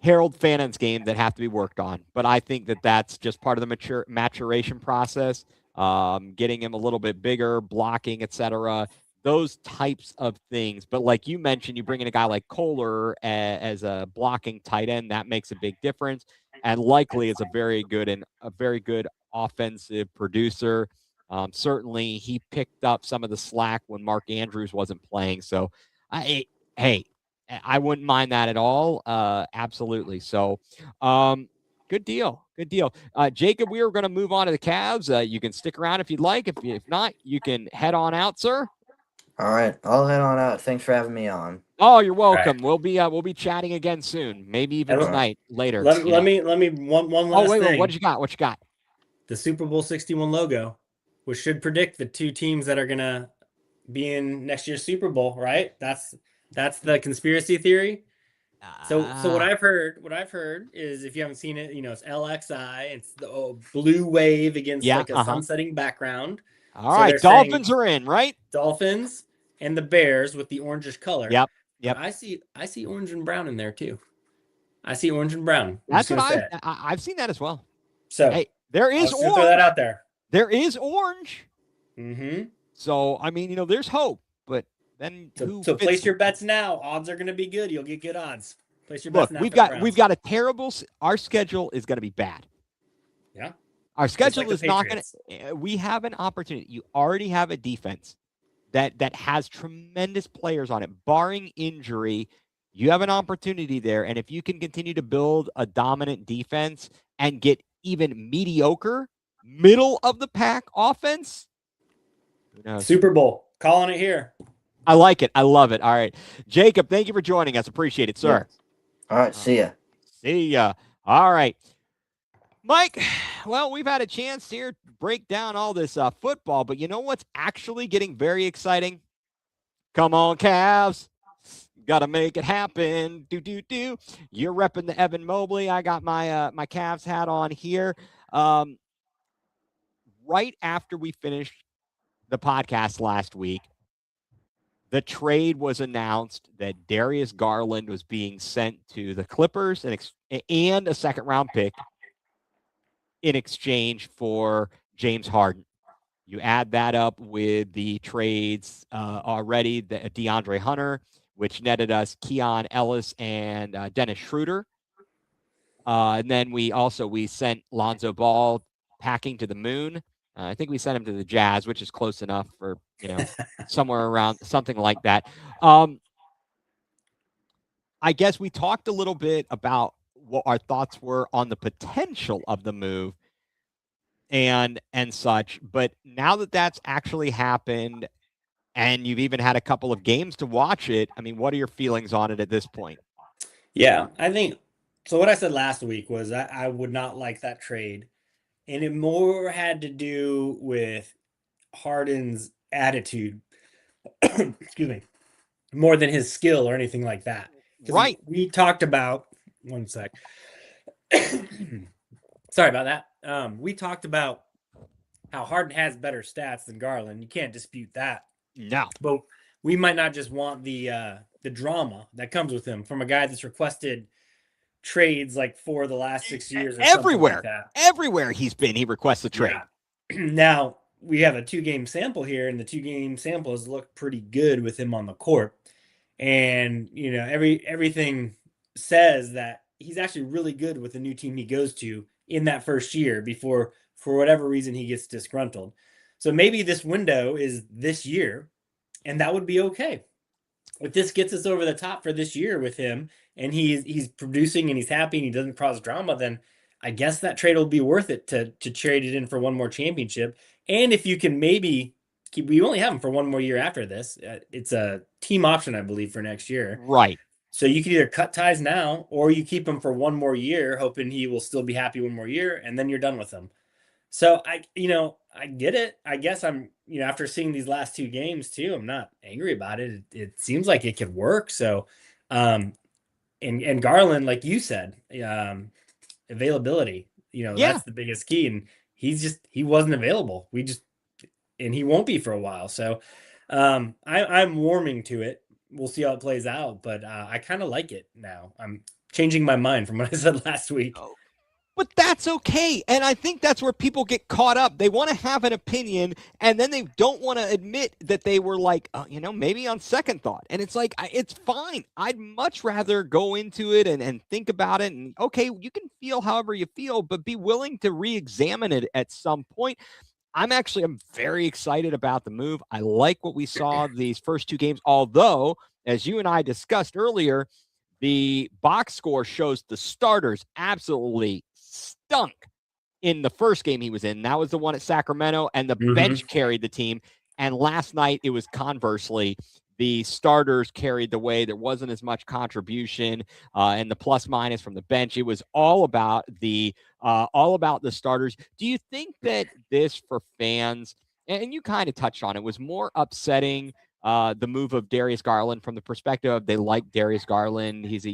Harold Fannin's game that have to be worked on, but I think that that's just part of the maturation process. Getting him a little bit bigger, blocking, etc. Those types of things. But like you mentioned, you bring in a guy like Kohler as a blocking tight end, that makes a big difference. And Likely is a very good offensive producer. Certainly, he picked up some of the slack when Mark Andrews wasn't playing. So, I wouldn't mind that at all. Absolutely. So, good deal. Jacob, we are going to move on to the Cavs. You can stick around if you'd like. If not, you can head on out, sir. All right, I'll head on out. Thanks for having me on. Oh, you're welcome. Right. We'll be chatting again soon. Maybe even tonight, later. Let me one last thing. Wait, what you got? The Super Bowl 61 logo, which should predict the 2 teams that are going to be in next year's Super Bowl, right? That's the conspiracy theory. So what I've heard is, if you haven't seen it, it's LXI. It's the blue wave against like a sunsetting background. All right, Dolphins are in, right? Dolphins and the Bears with the orangish color. Yep. But I see orange and brown in there too. I see orange and brown. That's what I've seen that as well. So hey, there is orange. Throw that out there. There is orange. Mm-hmm. So I mean, there's hope, but then so place your bets now. Odds are going to be good. You'll get good odds. Place your bets now. We've got a terrible. Our schedule is going to be bad. Yeah. Our schedule is not going to. We have an opportunity. You already have a defense that has tremendous players on it, barring injury. You have an opportunity there, and if you can continue to build a dominant defense and get even mediocre, middle of the pack offense, who knows? Super Bowl, calling it here. I like it. I love it. All right, Jacob, thank you for joining us. Appreciate it, sir. All right, see ya. See ya. All right, Mike. Well, we've had a chance here to break down all this football, but you know what's actually getting very exciting? Come on, Cavs. Got to make it happen. Do. You're repping the Evan Mobley. I got my my Cavs hat on here. Right after we finished the podcast last week, the trade was announced that Darius Garland was being sent to the Clippers and a second-round pick in exchange for James Harden. You add that up with the trades already, the DeAndre Hunter, which netted us Keon Ellis and Dennis Schroeder. And then we sent Lonzo Ball packing to the moon. I think we sent him to the Jazz, which is close enough for, somewhere around something like that. I guess we talked a little bit about what our thoughts were on the potential of the move and such. But now that that's actually happened, and you've even had a couple of games to watch it, I mean, what are your feelings on it at this point? Yeah, I think so. What I said last week was I would not like that trade. And it more had to do with Harden's attitude, excuse me, more than his skill or anything like that. Right. We talked about, one sec. Sorry about that. We talked about how Harden has better stats than Garland. You can't dispute that. No. But we might not just want the drama that comes with him from a guy that's requested trades like for the last 6 years or everywhere. Something like that. Everywhere he's been, he requests a trade. Yeah. Now, we have a 2-game sample here, and the 2-game samples look pretty good with him on the court. And, everything says that he's actually really good with the new team he goes to in that first year before, for whatever reason, he gets disgruntled. So maybe this window is this year, and that would be okay. If this gets us over the top for this year with him, and he's producing and he's happy and he doesn't cause drama, then I guess that trade will be worth it to trade it in for one more championship. And if you can maybe we only have him for one more year after this. It's a team option, I believe, for next year. Right. So you can either cut ties now, or you keep him for one more year, hoping he will still be happy one more year, and then you're done with him. So I get it. I guess I'm, after seeing these last 2 games too, I'm not angry about it. It seems like it could work. So, and Garland, like you said, availability, that's the biggest key. And he wasn't available. And he won't be for a while. So, I'm warming to it. We'll see how it plays out, but I kind of like it now. I'm changing my mind from what I said last week. But that's okay. And I think that's where people get caught up. They want to have an opinion, and then they don't want to admit that they were like, maybe on second thought. And it's like, it's fine. I'd much rather go into it and think about it. And okay, you can feel however you feel, but be willing to re-examine it at some point. I'm very excited about the move. I like what we saw these first 2 games, although, as you and I discussed earlier, the box score shows the starters absolutely stunk in the first game he was in. That was the one at Sacramento, and the bench carried the team. And last night, it was conversely. The starters carried the way. There wasn't as much contribution and the plus minus from the bench. It was all about the starters. Do you think that this, for fans, and you kind of touched on it, was more upsetting the move of Darius Garland from the perspective of they like Darius Garland. He's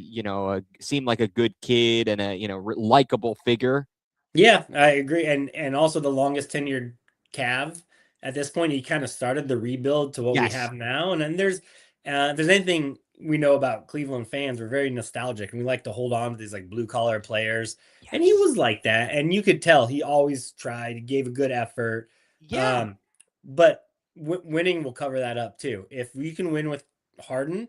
seemed like a good kid and a likable figure. Yeah, I agree, and also the longest tenured Cav at this point. He kind of started the rebuild to what we have now, and then there's if there's anything we know about Cleveland fans, we're very nostalgic and we like to hold on to these like blue collar players. Yes. And he was like that, and you could tell he always tried, he gave a good effort. Yeah, but winning will cover that up too. If we can win with Harden,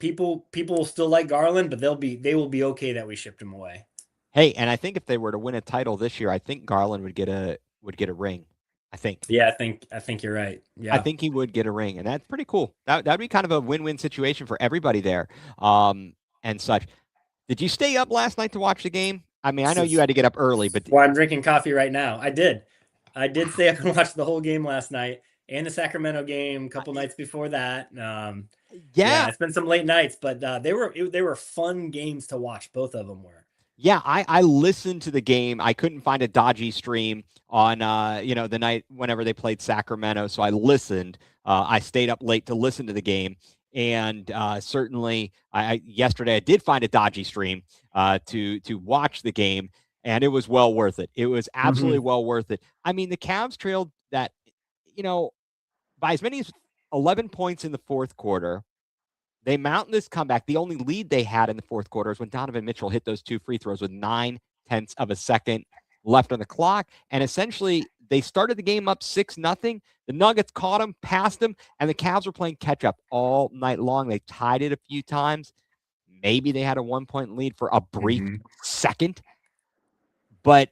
people will still like Garland, but they will be okay that we shipped him away. Hey, and I think if they were to win a title this year, I think Garland would get a ring. I think. Yeah, I think you're right. Yeah, I think he would get a ring, and that's pretty cool. That'd be kind of a win-win situation for everybody there, and such. Did you stay up last night to watch the game? I mean, I know you had to get up early, but well, I'm drinking coffee right now. I did stay up and watch the whole game last night and the Sacramento game a couple nights before that. Yeah, it's been some late nights, but they were fun games to watch. Both of them were. Yeah, I listened to the game. I couldn't find a dodgy stream on the night whenever they played Sacramento, so I listened. I stayed up late to listen to the game, and certainly yesterday I did find a dodgy stream to watch the game, and it was well worth it. It was absolutely well worth it. I mean, the Cavs trailed that by as many as 11 points in the fourth quarter. They mount this comeback. The only lead they had in the fourth quarter is when Donovan Mitchell hit those 2 free throws with 9/10 of a second left on the clock. And essentially, they started the game up 6-0. The Nuggets caught them, passed them, and the Cavs were playing catch-up all night long. They tied it a few times. Maybe they had a 1-point lead for a brief second. But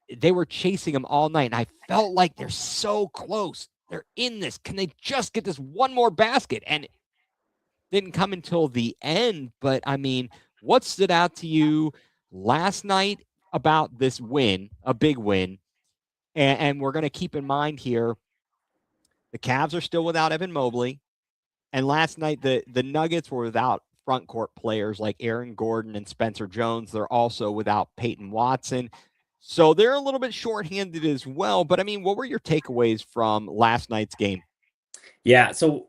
they were chasing them all night, and I felt like they're so close. They're in this. Can they just get this one more basket? And didn't come until the end, but I mean, what stood out to you last night about this win, a big win? And we're going to keep in mind here, the Cavs are still without Evan Mobley, and last night the Nuggets were without front court players like Aaron Gordon and Spencer Jones. They're also without Peyton Watson, so they're a little bit shorthanded as well. But I mean, what were your takeaways from last night's game? Yeah, so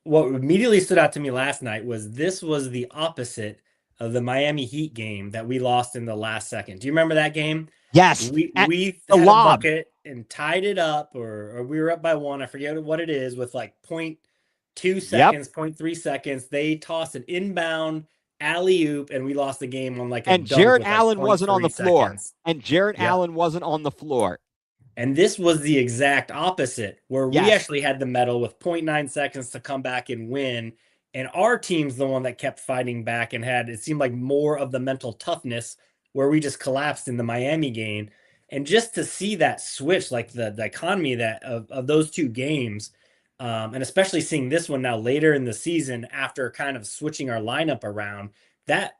what immediately stood out to me last night was this was the opposite of the Miami Heat game that we lost in the last second. Do you remember that game? Yes. We had a bucket and tied it up, or we were up by 1. I forget what it is, with like 0.2 seconds, 0.3 seconds. They tossed an inbound alley-oop, and we lost the game on like a and Jarrett Allen wasn't on the floor. And Jarrett Allen wasn't on the floor. And this was the exact opposite, where we actually had the medal with 0.9 seconds to come back and win. And our team's the one that kept fighting back and had, it seemed like, more of the mental toughness, where we just collapsed in the Miami game. And just to see that switch, like the dichotomy of those two games, and especially seeing this one now later in the season after kind of switching our lineup around, that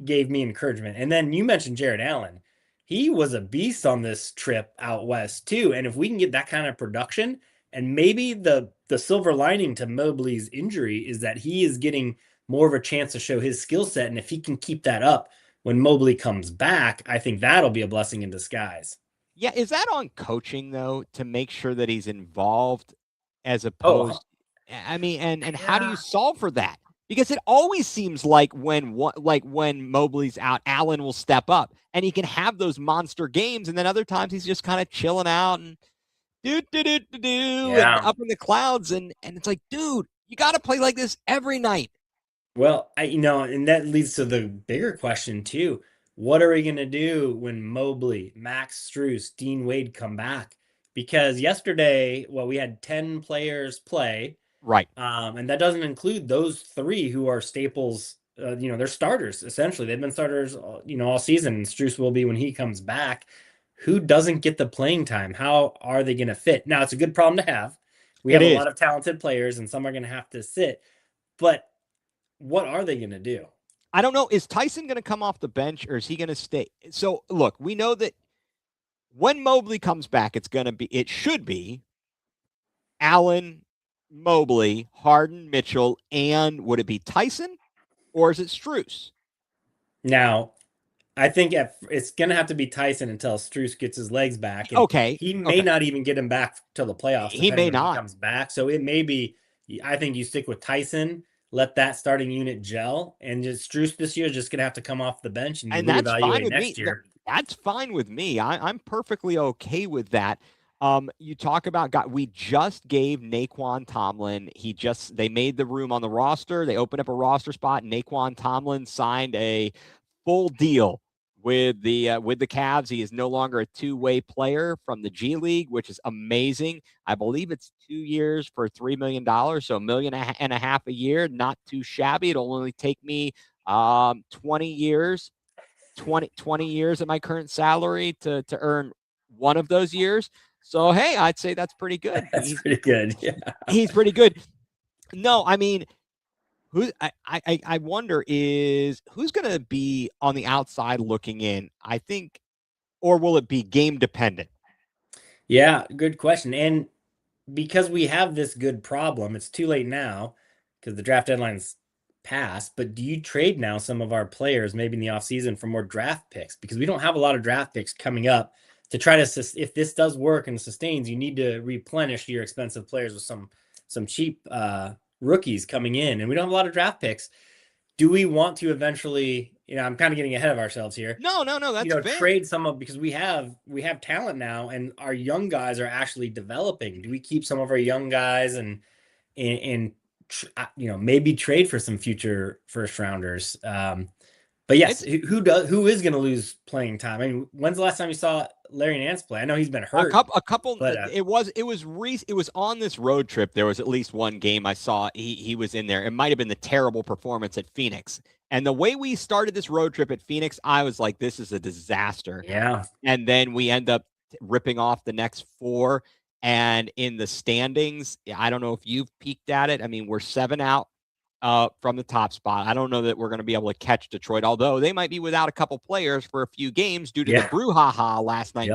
gave me encouragement. And then you mentioned Jarrett Allen. He was a beast on this trip out west too. And if we can get that kind of production, and maybe the silver lining to Mobley's injury is that he is getting more of a chance to show his skill set. And if he can keep that up when Mobley comes back, I think that'll be a blessing in disguise. Yeah. Is that on coaching though, to make sure that he's involved as opposed? I mean, and how do you solve for that? Because it always seems like when Mobley's out, Allen will step up and he can have those monster games, and then other times he's just kind of chilling out and and up in the clouds, and it's like, dude, you got to play like this every night. Well, and that leads to the bigger question too. What are we going to do when Mobley, Max Strus, Dean Wade come back? Because yesterday, we had 10 players play. Right. And that doesn't include those 3 who are staples. They're starters, essentially. They've been starters, all season. And Strus will be when he comes back. Who doesn't get the playing time? How are they going to fit? Now, it's a good problem to have. We have a lot of talented players, and some are going to have to sit. But what are they going to do? I don't know. Is Tyson going to come off the bench, or is he going to stay? So, look, we know that when Mobley comes back, it should be Allen, Mobley, Harden, Mitchell, and would it be Tyson, or is it Strus? Now, I think it's going to have to be Tyson until Strus gets his legs back. And Okay. he may not even get him back till the playoffs. He may depending on when not. he comes back. So it may be, I think you stick with Tyson, let that starting unit gel, and just Strus this year is just going to have to come off the bench and you that's fine reevaluate with next me. year. That's fine with me. I'm perfectly okay with that. You talk about we just gave Naquan Tomlin. They made the room on the roster. They opened up a roster spot. Naquan Tomlin signed a full deal with the Cavs. He is no longer a two-way player from the G League, which is amazing. I believe it's 2 years for $3 million, so $1.5 million a year. Not too shabby. It'll only take me 20 years. 20 years at my current salary to earn one of those years. So, hey, I'd say that's pretty good. That's pretty good. Yeah. He's pretty good. No, I mean, I wonder is who's going to be on the outside looking in? I think, or will it be game dependent? Yeah, good question. And because we have this good problem, it's too late now because the draft deadline's passed. But do you trade now some of our players maybe in the offseason for more draft picks? Because we don't have a lot of draft picks coming up to try to, if this does work and sustains, you need to replenish your expensive players with some cheap rookies coming in. And we don't have a lot of draft picks. Do we want to eventually, I'm kind of getting ahead of ourselves here. No, that's fair. Trade some of, because we have talent now and our young guys are actually developing. Do we keep some of our young guys and maybe trade for some future first rounders? But yes, who is going to lose playing time? I mean, when's the last time you saw Larry Nance play? I know he's been hurt. A couple. But, it was on this road trip. There was at least one game I saw. He was in there. It might have been the terrible performance at Phoenix. And the way we started this road trip at Phoenix, I was like, this is a disaster. Yeah. And then we end up ripping off the next 4. And in the standings, I don't know if you've peeked at it. I mean, we're 7 out from the top spot. I don't know that we're going to be able to catch Detroit, although they might be without a couple players for a few games due to the brouhaha last night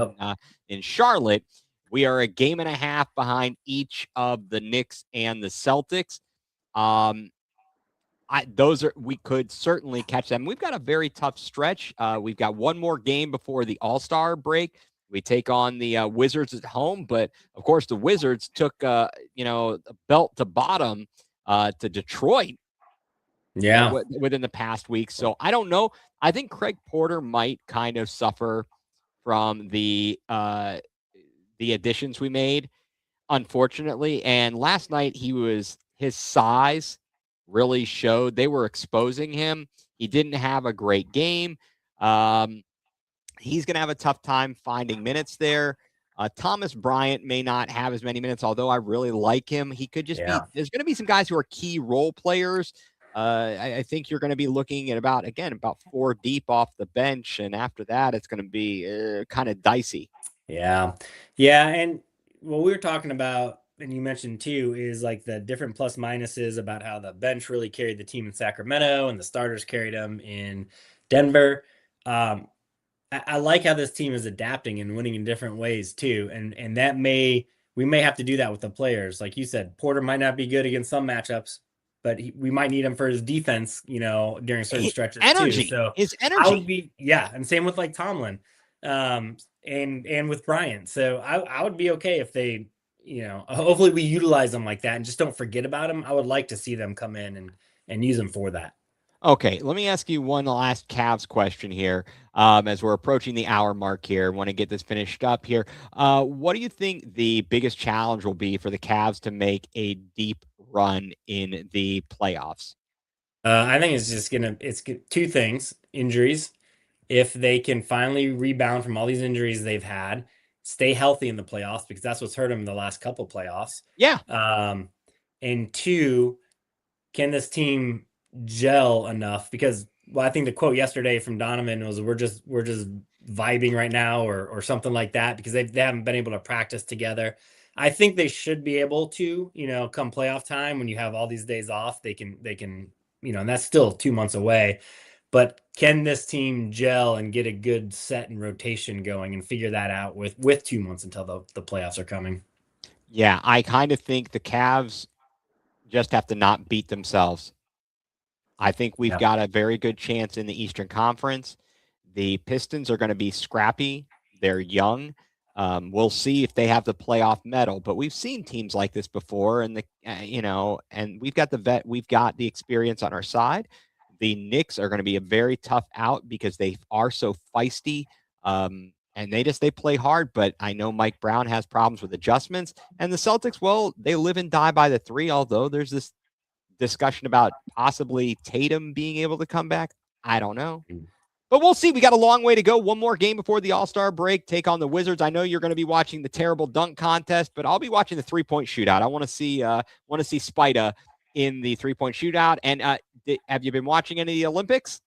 in Charlotte. We are a game and a half behind each of the Knicks and the Celtics. We could certainly catch them. We've got a very tough stretch. We've got one more game before the All-Star break. We take on the Wizards at home, but of course the Wizards took a belt to bottom to Detroit. Yeah. Within the past week. So I don't know. I think Craig Porter might kind of suffer from the additions we made, unfortunately. And last night his size really showed. They were exposing him. He didn't have a great game. He's going to have a tough time finding minutes there. Thomas Bryant may not have as many minutes, although I really like him. He could just be. There's going to be some guys who are key role players. I think you're going to be looking at about 4 deep off the bench, and after that, it's going to be kind of dicey. Yeah. And what we were talking about, and you mentioned too, is like the different plus minuses about how the bench really carried the team in Sacramento and the starters carried them in Denver. I like how this team is adapting and winning in different ways too. And that we may have to do that with the players. Like you said, Porter might not be good against some matchups, but we might need him for his defense, during certain stretches too. So his energy would be, and same with like Tomlin, and with Bryant. So I would be okay if they, hopefully we utilize them like that and just don't forget about them. I would like to see them come in and use them for that. Okay, let me ask you one last Cavs question here as we're approaching the hour mark here. I want to get this finished up here. What do you think the biggest challenge will be for the Cavs to make a deep run in the playoffs? I think it's 2 things: injuries. If they can finally rebound from all these injuries they've had, stay healthy in the playoffs, because that's what's hurt them in the last couple playoffs. Yeah. And 2, can this team gel enough? Because I think the quote yesterday from Donovan was, we're just vibing right now, or something like that, because they haven't been able to practice together. I think they should be able to, come playoff time, when you have all these days off, they can, and that's still 2 months away. But can this team gel and get a good set and rotation going and figure that out with 2 months until the playoffs are coming? Yeah, I kind of think the Cavs just have to not beat themselves. I think we've got a very good chance in the Eastern Conference. The Pistons are going to be scrappy. They're young. We'll see if they have the playoff medal, but we've seen teams like this before, and and we've got the experience on our side. The Knicks are going to be a very tough out because they are so feisty, and they play hard. But I know Mike Brown has problems with adjustments, and the Celtics, well, they live and die by the three. Although there's this discussion about possibly Tatum being able to come back, I don't know. But we'll see. We got a long way to go. One more game before the All-Star break. Take on the Wizards. I know you're going to be watching the terrible dunk contest, but I'll be watching the three-point shootout. I want to see Spida in the three-point shootout. And have you been watching any of the Olympics?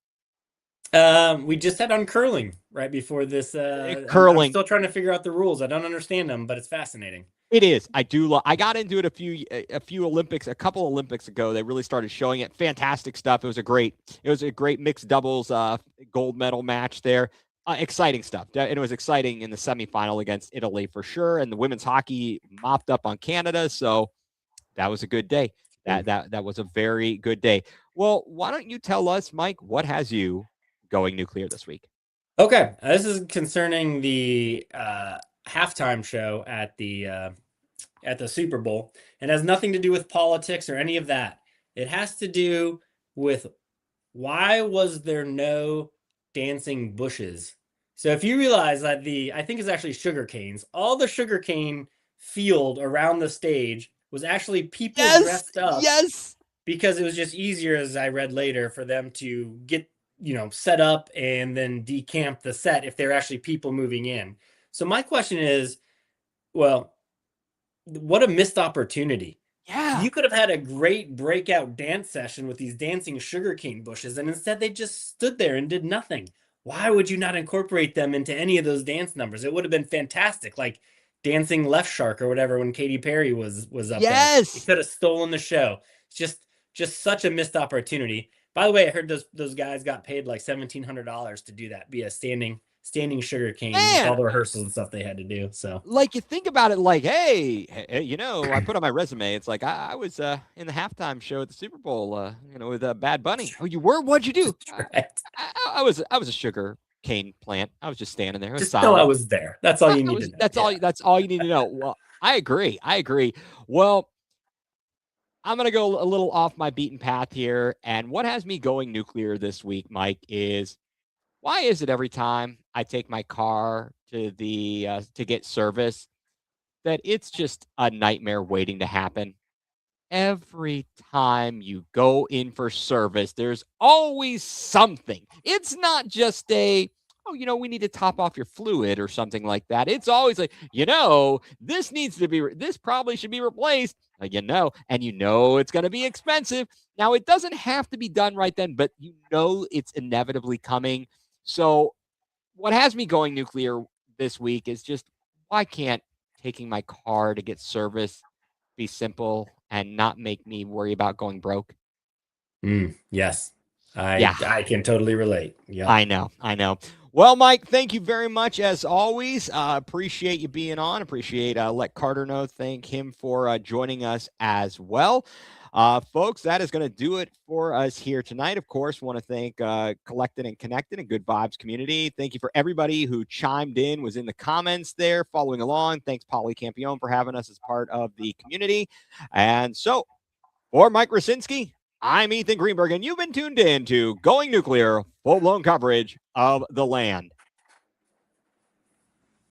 We just had on curling right before this. Curling. I'm still trying to figure out the rules. I don't understand them, but it's fascinating. It is. I do. I got into it a couple Olympics ago. They really started showing it. Fantastic stuff. It was a great mixed doubles gold medal match there. Exciting stuff. And it was exciting in the semifinal against Italy for sure. And the women's hockey mopped up on Canada. So that was a good day. That was a very good day. Well, why don't you tell us, Mike, what has you going nuclear this week? Okay. This is concerning the halftime show at the Super Bowl. It has nothing to do with politics or any of that. It has to do with why was there no dancing bushes? So if you realize that I think it's actually sugar canes, all the sugar cane field around the stage was actually people dressed up. Yes. Because it was just easier, as I read later, for them to get, set up and then decamp the set if they're actually people moving in. So my question is, well, what a missed opportunity. Yeah. You could have had a great breakout dance session with these dancing sugarcane bushes, and instead they just stood there and did nothing. Why would you not incorporate them into any of those dance numbers? It would have been fantastic, like dancing Left Shark or whatever when Katy Perry was up there. It could have stolen the show. It's just such a missed opportunity. By the way, I heard those guys got paid like $1,700 to do that, be a standing sugar cane with all the rehearsals and stuff they had to do. So like, you think about it like, hey, I put on my resume. It's like I was in the halftime show at the Super Bowl, with Bad Bunny. Oh, you were? What'd you do? Right. I was a sugar cane plant. I was just standing there. Just know I was there. That's all you need to know. That's all you need to know. Well, I agree. Well, I'm going to go a little off my beaten path here. And what has me going nuclear this week, Mike, is why is it every time I take my car to to get service that it's just a nightmare waiting to happen? Every time you go in for service, there's always something. It's not just we need to top off your fluid or something like that. It's always like, this probably should be replaced, and it's going to be expensive. Now, it doesn't have to be done right then, but it's inevitably coming. So what has me going nuclear this week is just, why can't taking my car to get service be simple and not make me worry about going broke? Yes. I can totally relate. Yeah. I know. Well, Mike, thank you very much as always. Appreciate you being on. Let Carter know. Thank him for joining us as well. Folks, that is going to do it for us here tonight. Of course, want to thank Collected and Connected and Good Vibes community. Thank you for everybody who chimed in, was in the comments there, following along. Thanks, Polly Campione, for having us as part of the community. And so, for Mike Rasinski, I'm Ethan Greenberg, and you've been tuned in to Going Nuclear, full-blown coverage of the land.